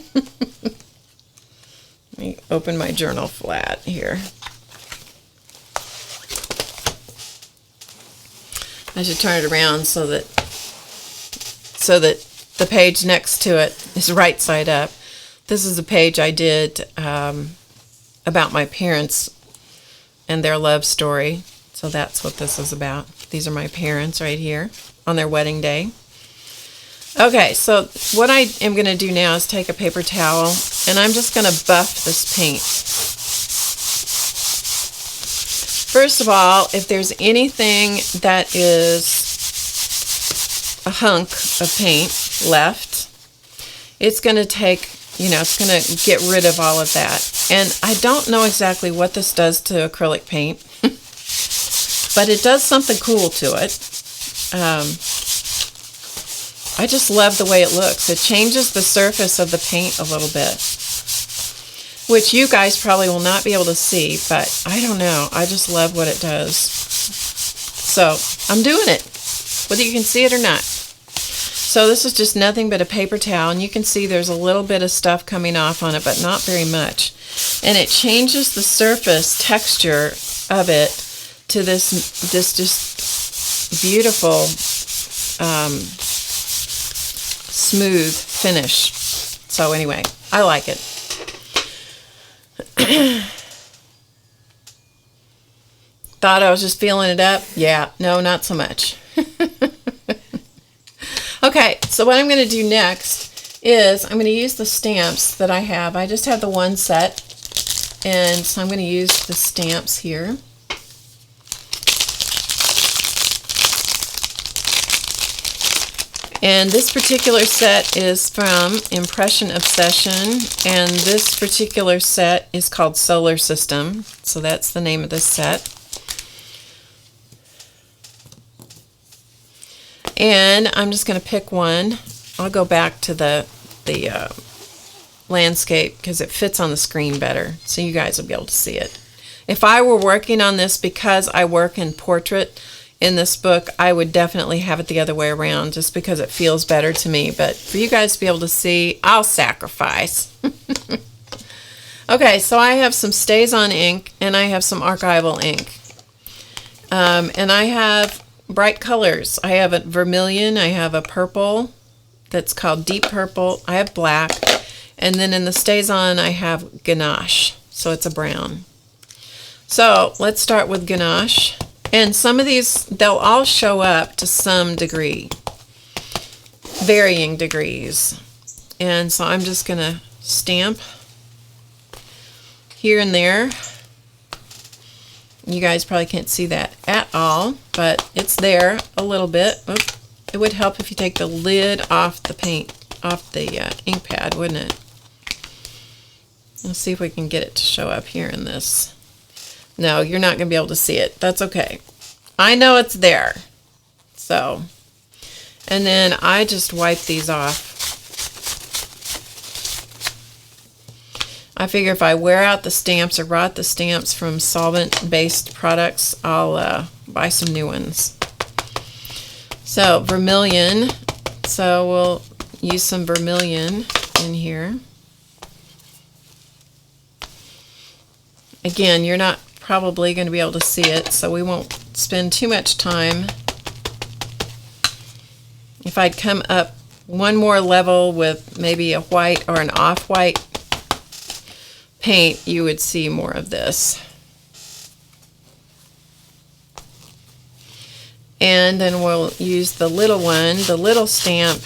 me open my journal flat here. I should turn it around so that the page next to it is right side up. This is a page I did about my parents and their love story. So that's what this is about. These are my parents right here on their wedding day. Okay, so what I am going to do now is take a paper towel and I'm just going to buff this paint. First of all, if there's anything that is a hunk of paint left, it's going to take, it's going to get rid of all of that. And I don't know exactly what this does to acrylic paint. But it does something cool to it. I just love the way it looks. It changes the surface of the paint a little bit, which you guys probably will not be able to see, but I don't know. I just love what it does. So I'm doing it, whether you can see it or not. So this is just nothing but a paper towel, and you can see there's a little bit of stuff coming off on it, but not very much. And it changes the surface texture of it to this just beautiful smooth finish. So anyway, I like it. Thought I was just feeling it up? Yeah, no, not so much. Okay, so what I'm going to do next is I'm going to use the stamps that I have. I just have the one set, and so I'm going to use the stamps here. And this particular set is from Impression Obsession, and this particular set is called Solar System, so that's the name of this set. And I'm just going to pick one. I'll go back to the landscape because it fits on the screen better, so you guys will be able to see it. If I were working on this because I work in portrait in this book, I would definitely have it the other way around just because it feels better to me. But for you guys to be able to see, I'll sacrifice. Okay, so I have some StazOn ink and I have some archival ink. And I have bright colors. I have a vermilion, I have a purple that's called deep purple, I have black, and then in the StazOn I have ganache, so it's a brown. So let's start with ganache. And some of these, they'll all show up to some degree, varying degrees. And so I'm just going to stamp here and there. You guys probably can't see that at all, but it's there a little bit. Oops. It would help if you take the lid off the paint, off the ink pad, wouldn't it? Let's see if we can get it to show up here in this. No, you're not going to be able to see it. That's okay. I know it's there. So, and then I just wipe these off. I figure if I wear out the stamps or rot the stamps from solvent-based products, I'll buy some new ones. So, vermilion. So we'll use some vermilion in here. Again, you're not probably going to be able to see it, so we won't spend too much time. If I'd come up one more level with maybe a white or an off-white paint, you would see more of this. And then we'll use the little one, the little stamp.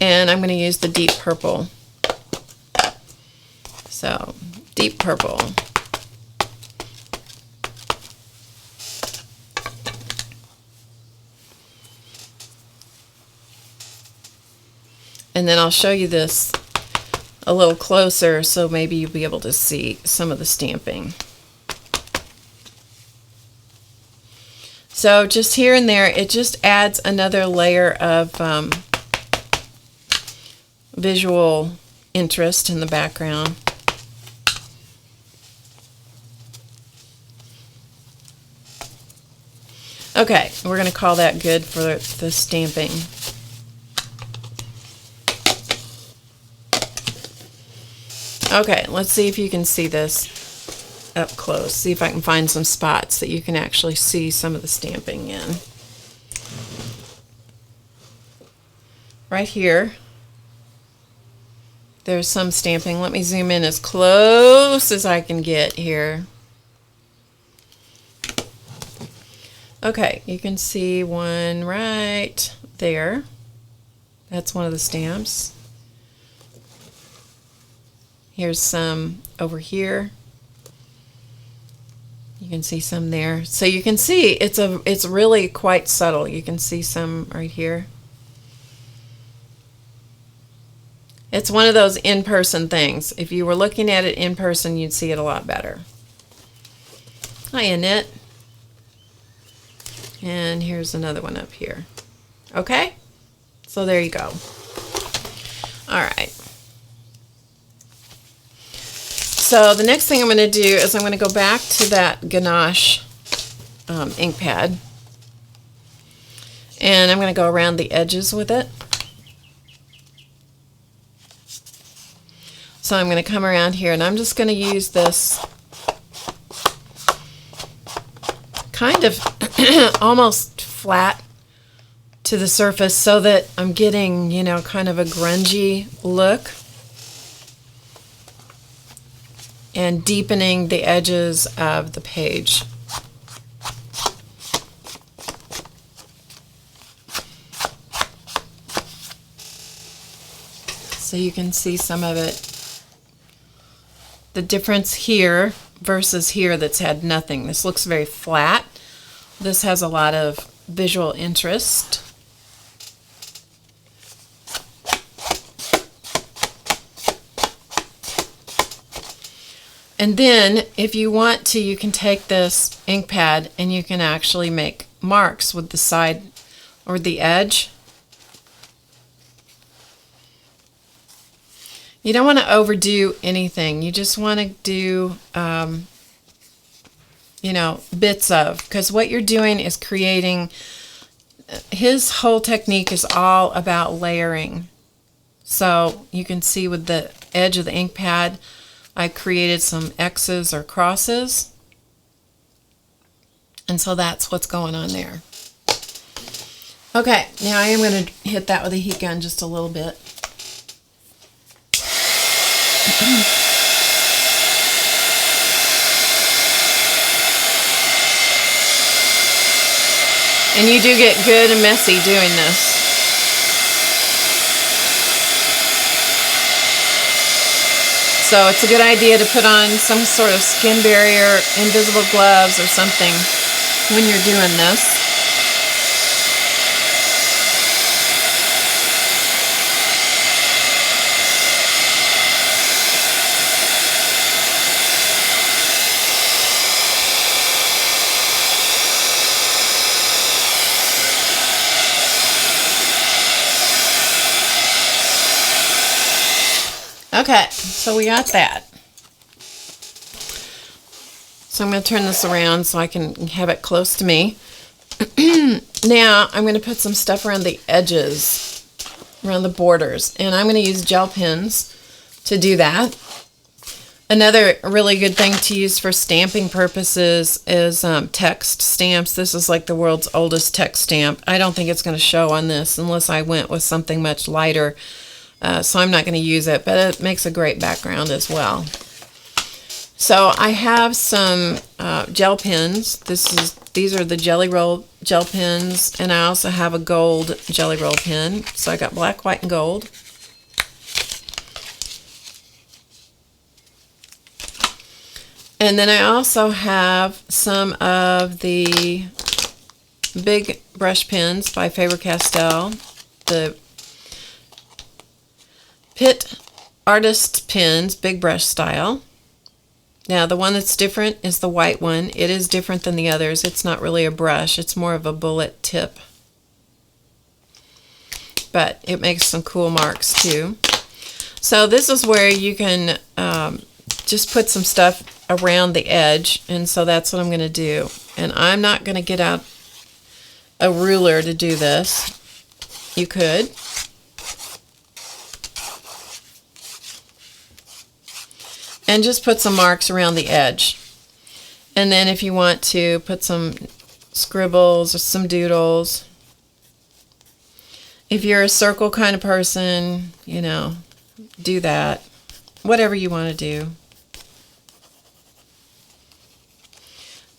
And I'm going to use the deep purple. So, deep purple. And then I'll show you this a little closer so maybe you'll be able to see some of the stamping. So just here and there, it just adds another layer of visual interest in the background. Okay, we're going to call that good for the stamping. Okay, let's see if you can see this up close. See if I can find some spots that you can actually see some of the stamping in. Right here, there's some stamping. Let me zoom in as close as I can get here. Okay, you can see one right there. That's one of the stamps. Here's some over here. You can see some there. So you can see it's really quite subtle. You can see some right here. It's one of those in-person things. If you were looking at it in person, you'd see it a lot better. Hi, Annette. And here's another one up here. Okay? So there you go. All right. So the next thing I'm going to do is I'm going to go back to that ganache ink pad. And I'm going to go around the edges with it. So I'm going to come around here and I'm just going to use this kind of almost flat to the surface so that I'm getting, you know, kind of a grungy look and deepening the edges of the page. So you can see some of it. The difference here versus here that's had nothing. This looks very flat. This has a lot of visual interest. And then if you want to, you can take this ink pad and you can actually make marks with the side or the edge. You don't want to overdo anything. You just want to do, you know, bits of, because what you're doing is creating, his whole technique is all about layering. So you can see with the edge of the ink pad, I created some X's or crosses. And so that's what's going on there. Okay, now I am going to hit that with a heat gun just a little bit. And you do get good and messy doing this. So it's a good idea to put on some sort of skin barrier, invisible gloves or something when you're doing this. Okay, so we got that. So I'm going to turn this around so I can have it close to me. Now I'm going to put some stuff around the edges, around the borders, and I'm going to use gel pens to do that. Another really good thing to use for stamping purposes is text stamps. This is like the world's oldest text stamp. I don't think it's going to show on this unless I went with something much lighter. So I'm not going to use it, but it makes a great background as well. So I have some gel pens. These are the Jelly Roll gel pens, and I also have a gold Jelly Roll pen. So I got black, white, and gold. And then I also have some of the big brush pens by Faber-Castell, the Pitt Artist Pens, big brush style. Now the one that's different is the white one. It is different than the others. It's not really a brush. It's more of a bullet tip. But it makes some cool marks too. So this is where you can just put some stuff around the edge. And so that's what I'm going to do. And I'm not going to get out a ruler to do this. You could. And just put some marks around the edge. And then if you want to put some scribbles or some doodles. If you're a circle kind of person, you know, do that. Whatever you want to do.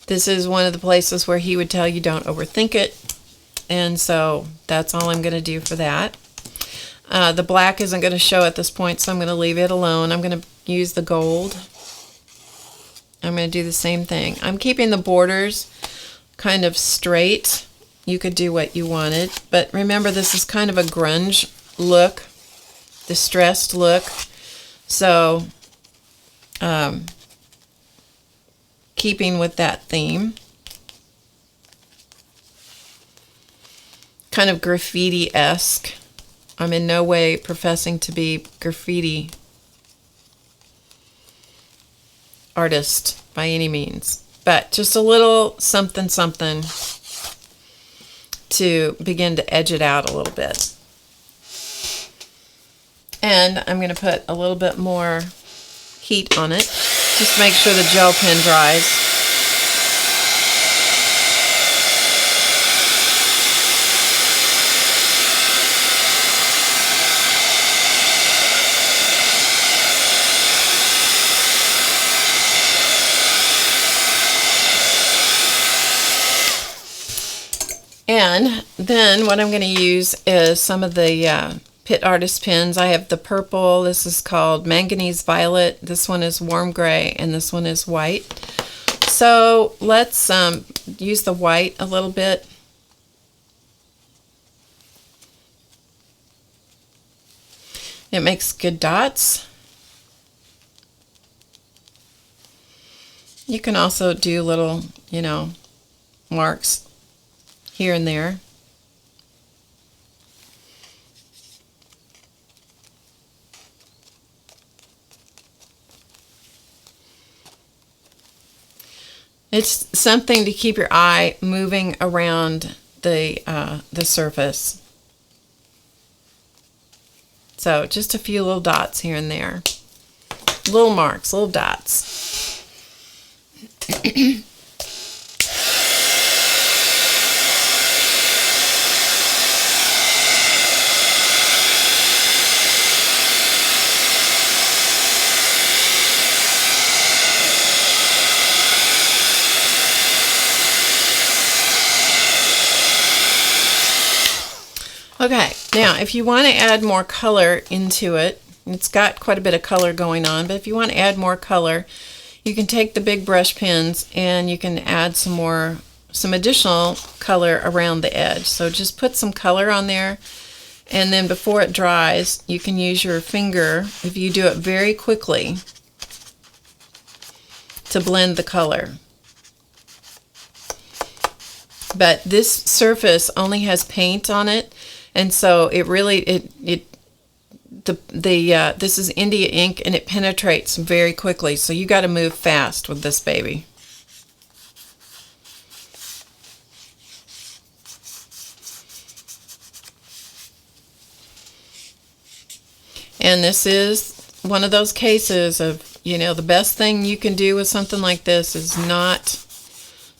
This is one of the places where he would tell you don't overthink it. And so that's all I'm going to do for that. The black isn't going to show at this point, so I'm going to leave it alone. I'm going to use the gold. I'm going to do the same thing. I'm keeping the borders kind of straight. You could do what you wanted, but remember this is kind of a grunge look, distressed look. So, keeping with that theme. Kind of graffiti-esque. I'm in no way professing to be graffiti artist by any means, but just a little something something to begin to edge it out a little bit. And I'm going to put a little bit more heat on it. Just make sure the gel pen dries. And then what I'm going to use is some of the Pitt Artist pens. I have the purple. This is called Manganese Violet. This one is warm gray, and this one is white. So let's use the white a little bit. It makes good dots. You can also do little, you know, marks here and there. It's something to keep your eye moving around the surface. So just a few little dots here and there. little marks, little dots. Okay, now if you want to add more color into it, it's got quite a bit of color going on, but if you want to add more color, you can take the big brush pens and you can add some additional color around the edge. So just put some color on there, and then before it dries, you can use your finger, if you do it very quickly, to blend the color. But this surface only has paint on it, and so it really this is India ink, and it penetrates very quickly. So you got to move fast with this baby. And this is one of those cases of, the best thing you can do with something like this is not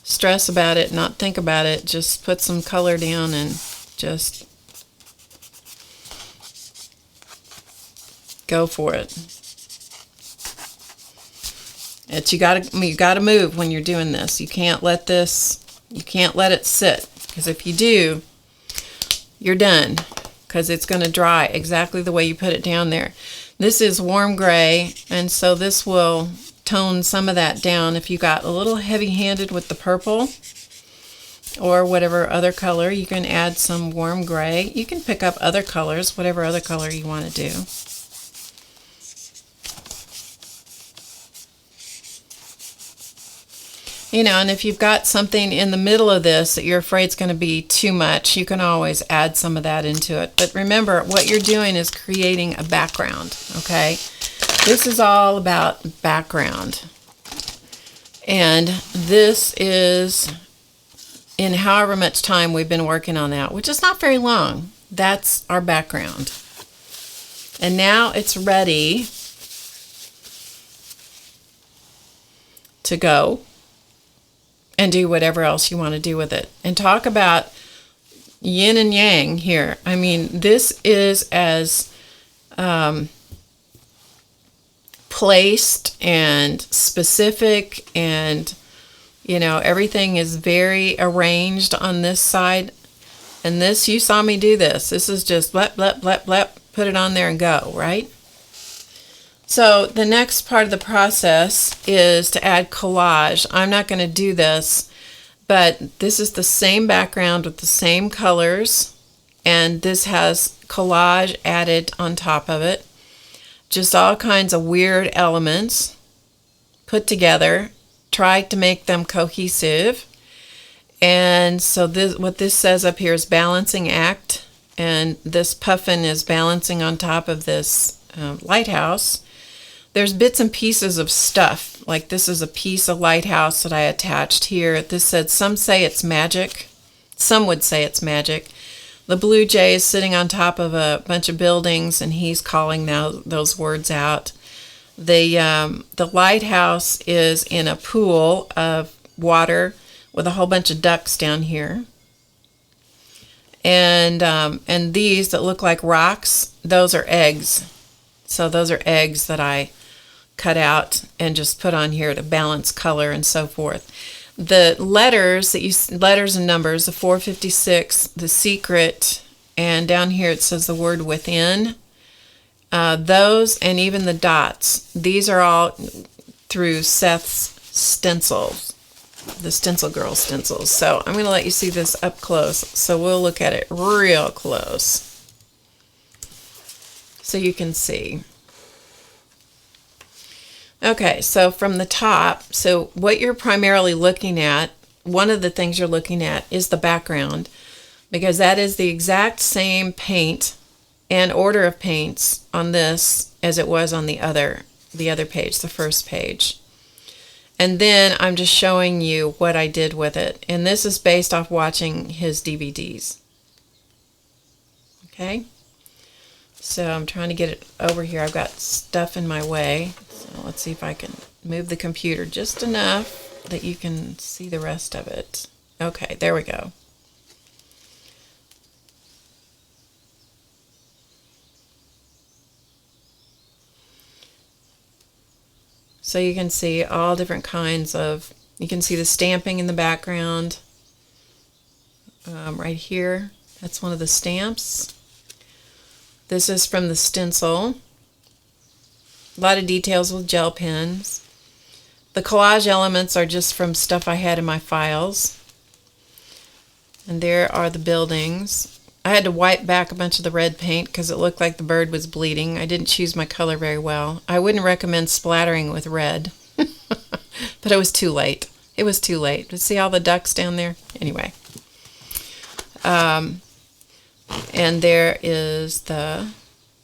stress about it, not think about it. Just put some color down and just go for it. You gotta move when you're doing this. You can't let it sit, because if you do, you're done, because it's going to dry exactly the way you put it down there. This is warm gray, and so this will tone some of that down. If you got a little heavy-handed with the purple or whatever other color, you can add some warm gray. You can pick up other colors, whatever other color you want to do. And if you've got something in the middle of this that you're afraid is going to be too much, you can always add some of that into it. But remember, what you're doing is creating a background, okay? This is all about background. And this is in however much time we've been working on that, which is not very long. That's our background. And now it's ready to go and do whatever else you want to do with it. And talk about yin and yang here. I mean, this is as placed and specific, and everything is very arranged on this side. And this, you saw me do this. This is just blep, blep, blep, blep, put it on there and go, right? So the next part of the process is to add collage. I'm not going to do this, but this is the same background with the same colors, and this has collage added on top of it. Just all kinds of weird elements put together. Try to make them cohesive. And so what this says up here is balancing act, and this puffin is balancing on top of this lighthouse. There's bits and pieces of stuff, like this is a piece of lighthouse that I attached here. This said, some say it's magic. Some would say it's magic. The blue jay is sitting on top of a bunch of buildings, and he's calling those words out. The lighthouse is in a pool of water with a whole bunch of ducks down here. And these that look like rocks, those are eggs. So those are eggs that I cut out and just put on here to balance color and so forth. The letters letters and numbers, the 456, the secret, and down here it says the word within. Those and even the dots, these are all through Seth's stencils, the Stencil Girl stencils. So I'm going to let you see this up close. So we'll look at it real close so you can see. Okay, so from the top, so what you're primarily looking at, one of the things you're looking at is the background, because that is the exact same paint and order of paints on this as it was on the other page, the first page. And then I'm just showing you what I did with it. And this is based off watching his DVDs. Okay? So I'm trying to get it over here. I've got stuff in my way. So let's see if I can move the computer just enough that you can see the rest of it. Okay, there we go. So you can see all different kinds of, you can see the stamping in the background. Right here, that's one of the stamps. This is from the stencil. A lot of details with gel pens. The collage elements are just from stuff I had in my files. And there are the buildings. I had to wipe back a bunch of the red paint because it looked like the bird was bleeding. I didn't choose my color very well. I wouldn't recommend splattering with red. But it was too late. It was too late. See all the ducks down there? Anyway. And there is the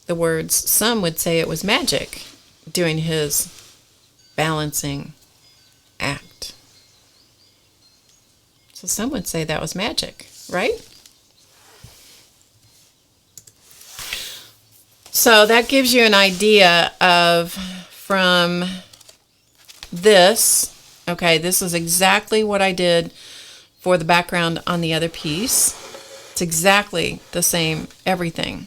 words. Some would say it was magic doing his balancing act. So some would say that was magic, right? So that gives you an idea of from this. Okay, this is exactly what I did for the background on the other piece. It's exactly the same everything.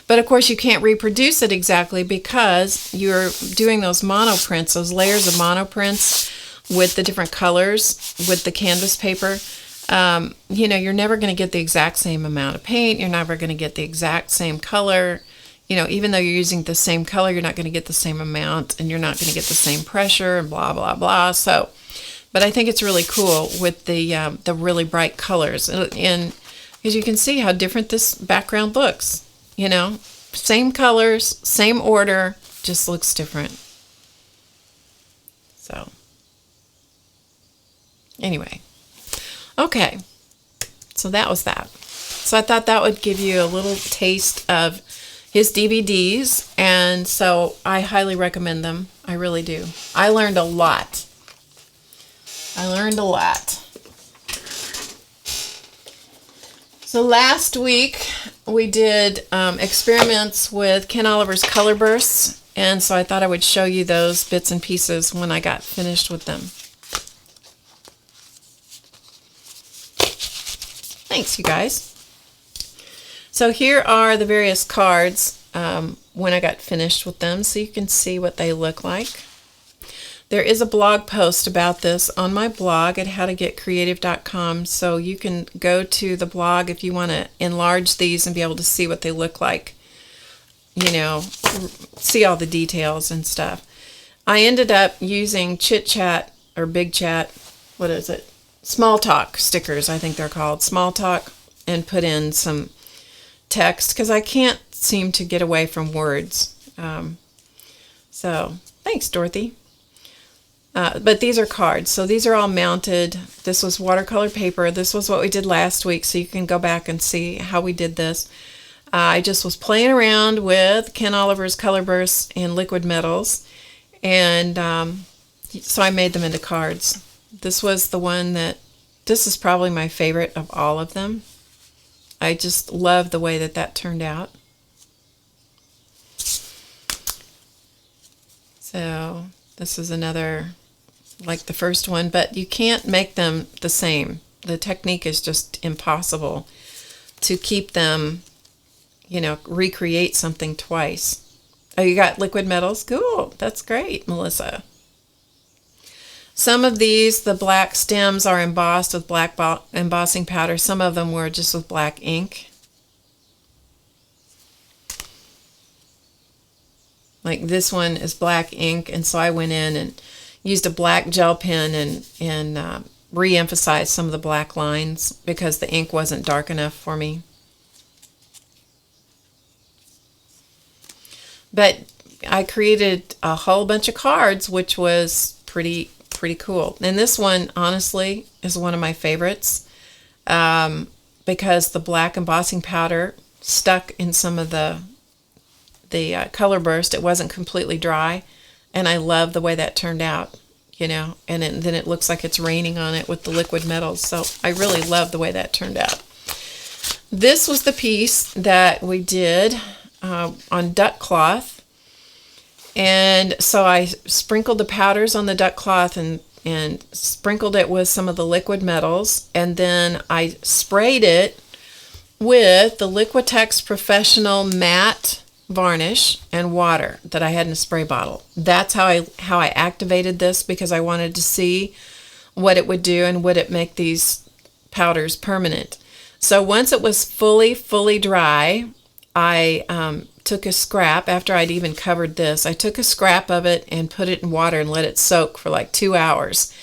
But of course you can't reproduce it exactly because you're doing those monoprints, those layers of monoprints with the different colors with the canvas paper. You know, you're never going to get the exact same amount of paint. You're never going to get the exact same color. You know, even though you're using the same color, you're not going to get the same amount and you're not going to get the same pressure and blah, blah, blah. So, but I think it's really cool with the really bright colors. And as you can see how different this background looks. You know, same colors, same order, just looks different. So, anyway. Okay, so that was that. So I thought that would give you a little taste of his DVDs, and so I highly recommend them. I really do. I learned a lot. I learned a lot. So last week we did experiments with Ken Oliver's color bursts, and so I thought I would show you those bits and pieces when I got finished with them. Thanks, you guys. So here are the various cards when I got finished with them, so you can see what they look like. There is a blog post about this on my blog at HowToGetCreative.com, so you can go to the blog if you want to enlarge these and be able to see what they look like. You know, see all the details and stuff. I ended up using Chit Chat or Big Chat, what is it? Small Talk stickers, I think they're called, Small Talk, and put in some text because I can't seem to get away from words. So thanks, Dorothy. But these are cards, so these are all mounted. This was watercolor paper. This was what we did last week, so you can go back and see how we did this. I just was playing around with Ken Oliver's color bursts in liquid metals, and so I made them into cards. This was the one that, this is probably my favorite of all of them. I just love the way that that turned out. So this is another, like the first one, but you can't make them the same. The technique is just impossible to keep them, you know, recreate something twice. Oh, you got liquid metals? Cool. That's great, Melissa. Some of these, the black stems are embossed with black embossing powder. Some of them were just with black ink. Like this one is black ink, and so I went in and used a black gel pen and re-emphasized some of the black lines because the ink wasn't dark enough for me. But I created a whole bunch of cards, which was pretty cool. And this one, honestly, is one of my favorites because the black embossing powder stuck in some of the color burst. It wasn't completely dry, and I love the way that turned out, you know, and then it looks like it's raining on it with the liquid metals. So I really love the way that turned out. This was the piece that we did on duck cloth. And so I sprinkled the powders on the duck cloth and sprinkled it with some of the liquid metals. And then I sprayed it with the Liquitex Professional Matte Varnish and water that I had in a spray bottle. That's how I activated this, because I wanted to see what it would do and would it make these powders permanent. So once it was fully dry, I took a scrap, after I'd even covered this, I took a scrap of it and put it in water and let it soak for like 2 hours.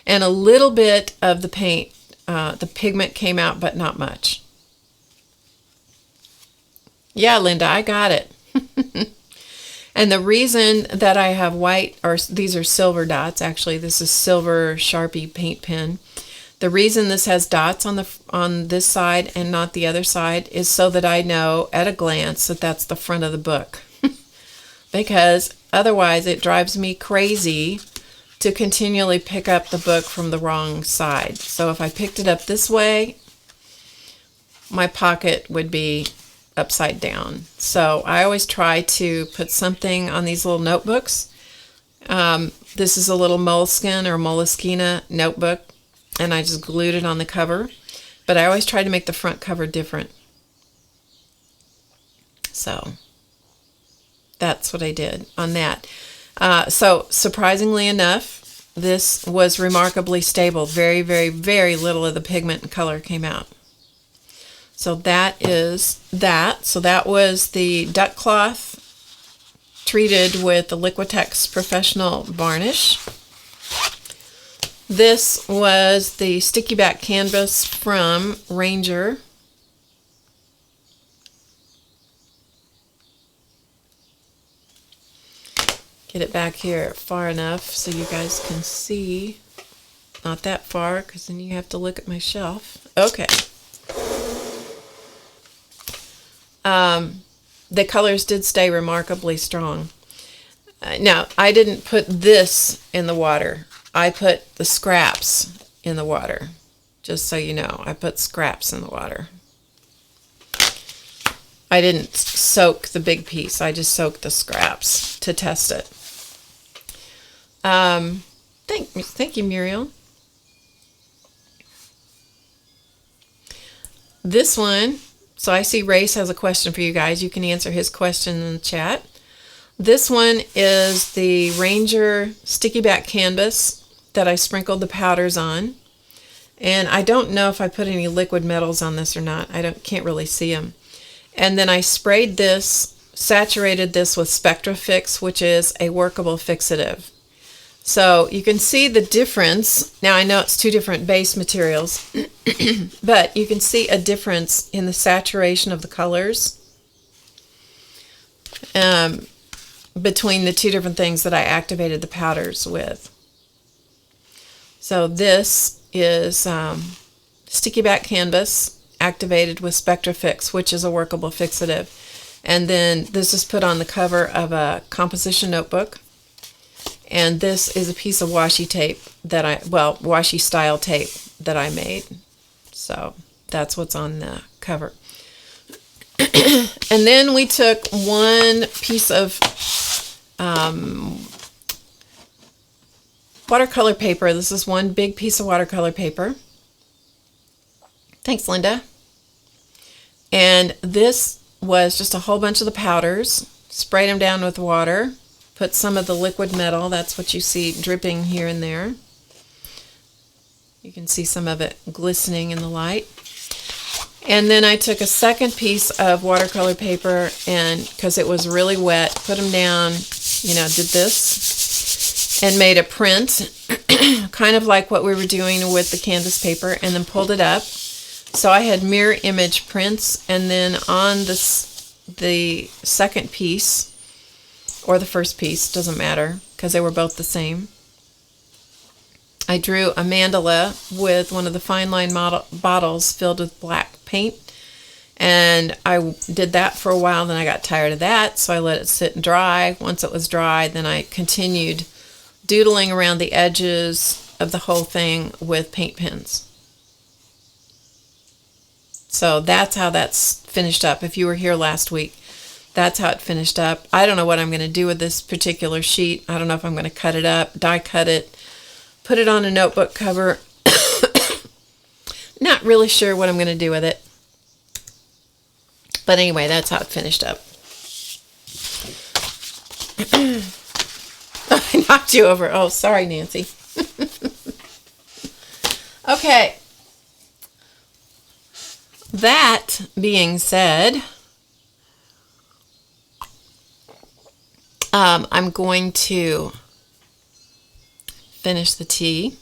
And a little bit of the paint, the pigment came out, but not much. Yeah, Linda, I got it. And the reason that I have white, or these are silver dots, actually, this is silver Sharpie paint pen. The reason this has dots on this side and not the other side is so that I know at a glance that that's the front of the book. Because otherwise it drives me crazy to continually pick up the book from the wrong side. So if I picked it up this way, my pocket would be upside down. So I always try to put something on these little notebooks. This is a little Moleskine or Moleskine notebook, and I just glued it on the cover. But I always try to make the front cover different. So that's what I did on that. So surprisingly enough, this was remarkably stable. Very, very, very little of the pigment and color came out. So that is that. So that was the duck cloth treated with the Liquitex Professional Varnish. This was the sticky back canvas from Ranger. Get it back here far enough so you guys can see. Not that far, because then you have to look at my shelf. Okay. The colors did stay remarkably strong. Now, I didn't put this in the water. I put the scraps in the water. Just so you know, I put scraps in the water. I didn't soak the big piece. I just soaked the scraps to test it. Thank you, Muriel. This one, so I see Race has a question for you guys. You can answer his question in the chat. This one is the Ranger sticky back canvas that I sprinkled the powders on. And I don't know if I put any liquid metals on this or not. Can't really see them. And then I sprayed this, saturated this with Spectra Fix, which is a workable fixative. So you can see the difference. Now I know it's two different base materials, but you can see a difference in the saturation of the colors between the two different things that I activated the powders with. So this is sticky back canvas activated with Spectra Fix, which is a workable fixative. And then this is put on the cover of a composition notebook. And this is a piece of washi tape washi style tape that I made. So that's what's on the cover. And then we took one piece of watercolor paper. This is one big piece of watercolor paper. Thanks, Linda. And this was just a whole bunch of the powders. Sprayed them down with water. Put some of the liquid metal, that's what you see dripping here and there. You can see some of it glistening in the light. And then I took a second piece of watercolor paper, and because it was really wet, put them down, did this, and made a print, kind of like what we were doing with the canvas paper, and then pulled it up. So I had mirror image prints, and then on the second piece, or the first piece, doesn't matter, because they were both the same. I drew a mandala with one of the fine line bottles filled with black paint, and I did that for a while. Then I got tired of that, so I let it sit and dry. Once it was dry, then I continued doodling around the edges of the whole thing with paint pens. So that's how that's finished up. If you were here last week, that's how it finished up. I don't know what I'm going to do with this particular sheet. I don't know if I'm going to cut it up, die cut it, put it on a notebook cover. Not really sure what I'm going to do with it. But anyway, that's how it finished up. I knocked you over. Oh, sorry, Nancy. Okay. That being said, I'm going to finish the tea.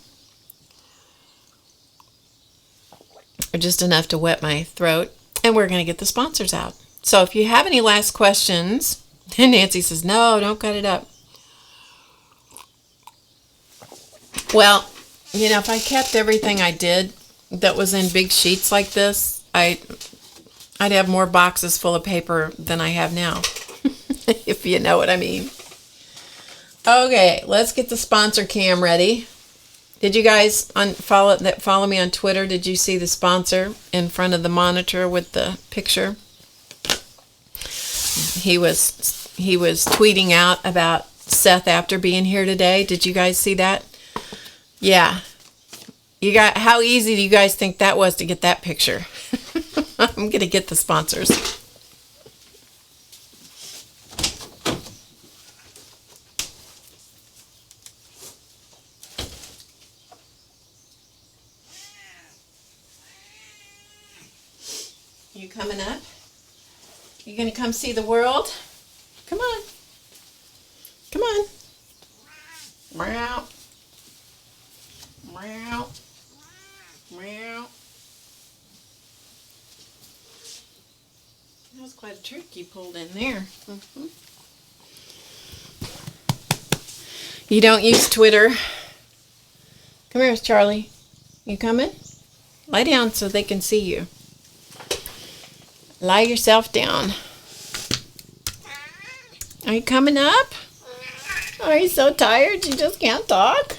Just enough to wet my throat. And we're going to get the sponsors out. So if you have any last questions, and Nancy says, no, don't cut it up. Well, you know, if I kept everything I did that was in big sheets like this, I'd have more boxes full of paper than I have now, if you know what I mean. Okay, let's get the sponsor cam ready. Did you guys follow me on Twitter? Did you see the sponsor in front of the monitor with the picture? He was tweeting out about Seth Apter being here today. Did you guys see that? Yeah. How easy do you guys think that was to get that picture? I'm going to get the sponsors. You coming up? You going to come see the world? Come on. Come on. Meow. Meow. Meow. That was quite a trick you pulled in there. Mm-hmm. You don't use Twitter. Come here, Charlie. You coming? Lie down so they can see you. Lie yourself down. Are you coming up? Are you so tired you just can't talk?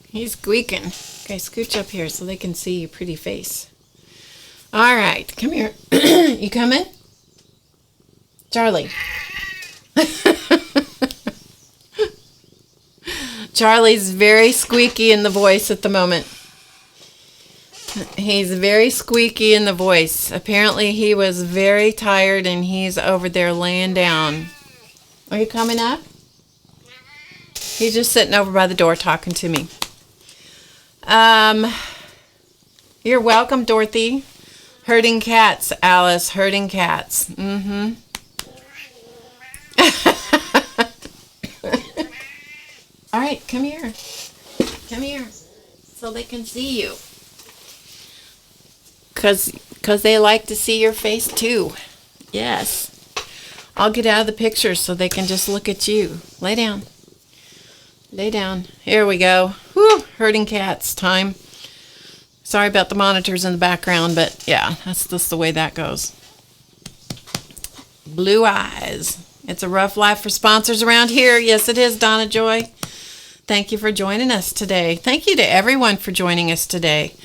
He's squeaking. Okay, scooch up here so they can see your pretty face. All right, come here. You coming? Charlie. Charlie's very squeaky in the voice at the moment. He's very squeaky in the voice. Apparently he was very tired and he's over there laying down. Are you coming up? He's just sitting over by the door talking to me. You're welcome, Dorothy. Herding cats, Alice. Herding cats. Mm-hmm. All right, come here. Come here so they can see you. Because they like to see your face too. Yes. I'll get out of the picture so they can just look at you. Lay down. Lay down. Here we go. Whew, herding cats time. Sorry about the monitors in the background, but yeah, that's just the way that goes. Blue eyes. It's a rough life for sponsors around here. Yes, it is, Donna Joy. Thank you for joining us today. Thank you to everyone for joining us today.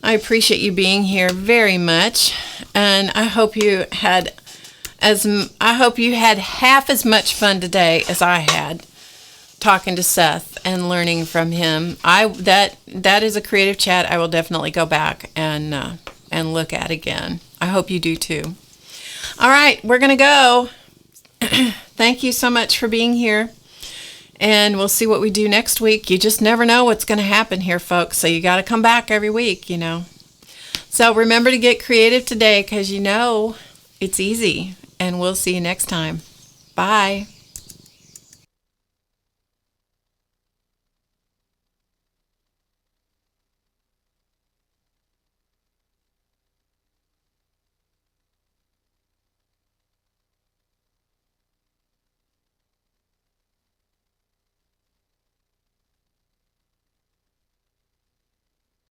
I appreciate you being here very much, and I hope you had half as much fun today as I had talking to Seth and learning from him. That is a creative chat I will definitely go back and look at again. I hope you do too. All right, we're gonna go. Thank you so much for being here. And we'll see what we do next week. You just never know what's going to happen here, folks. So you got to come back every week, you know. So remember to get creative today because you know it's easy. And we'll see you next time. Bye.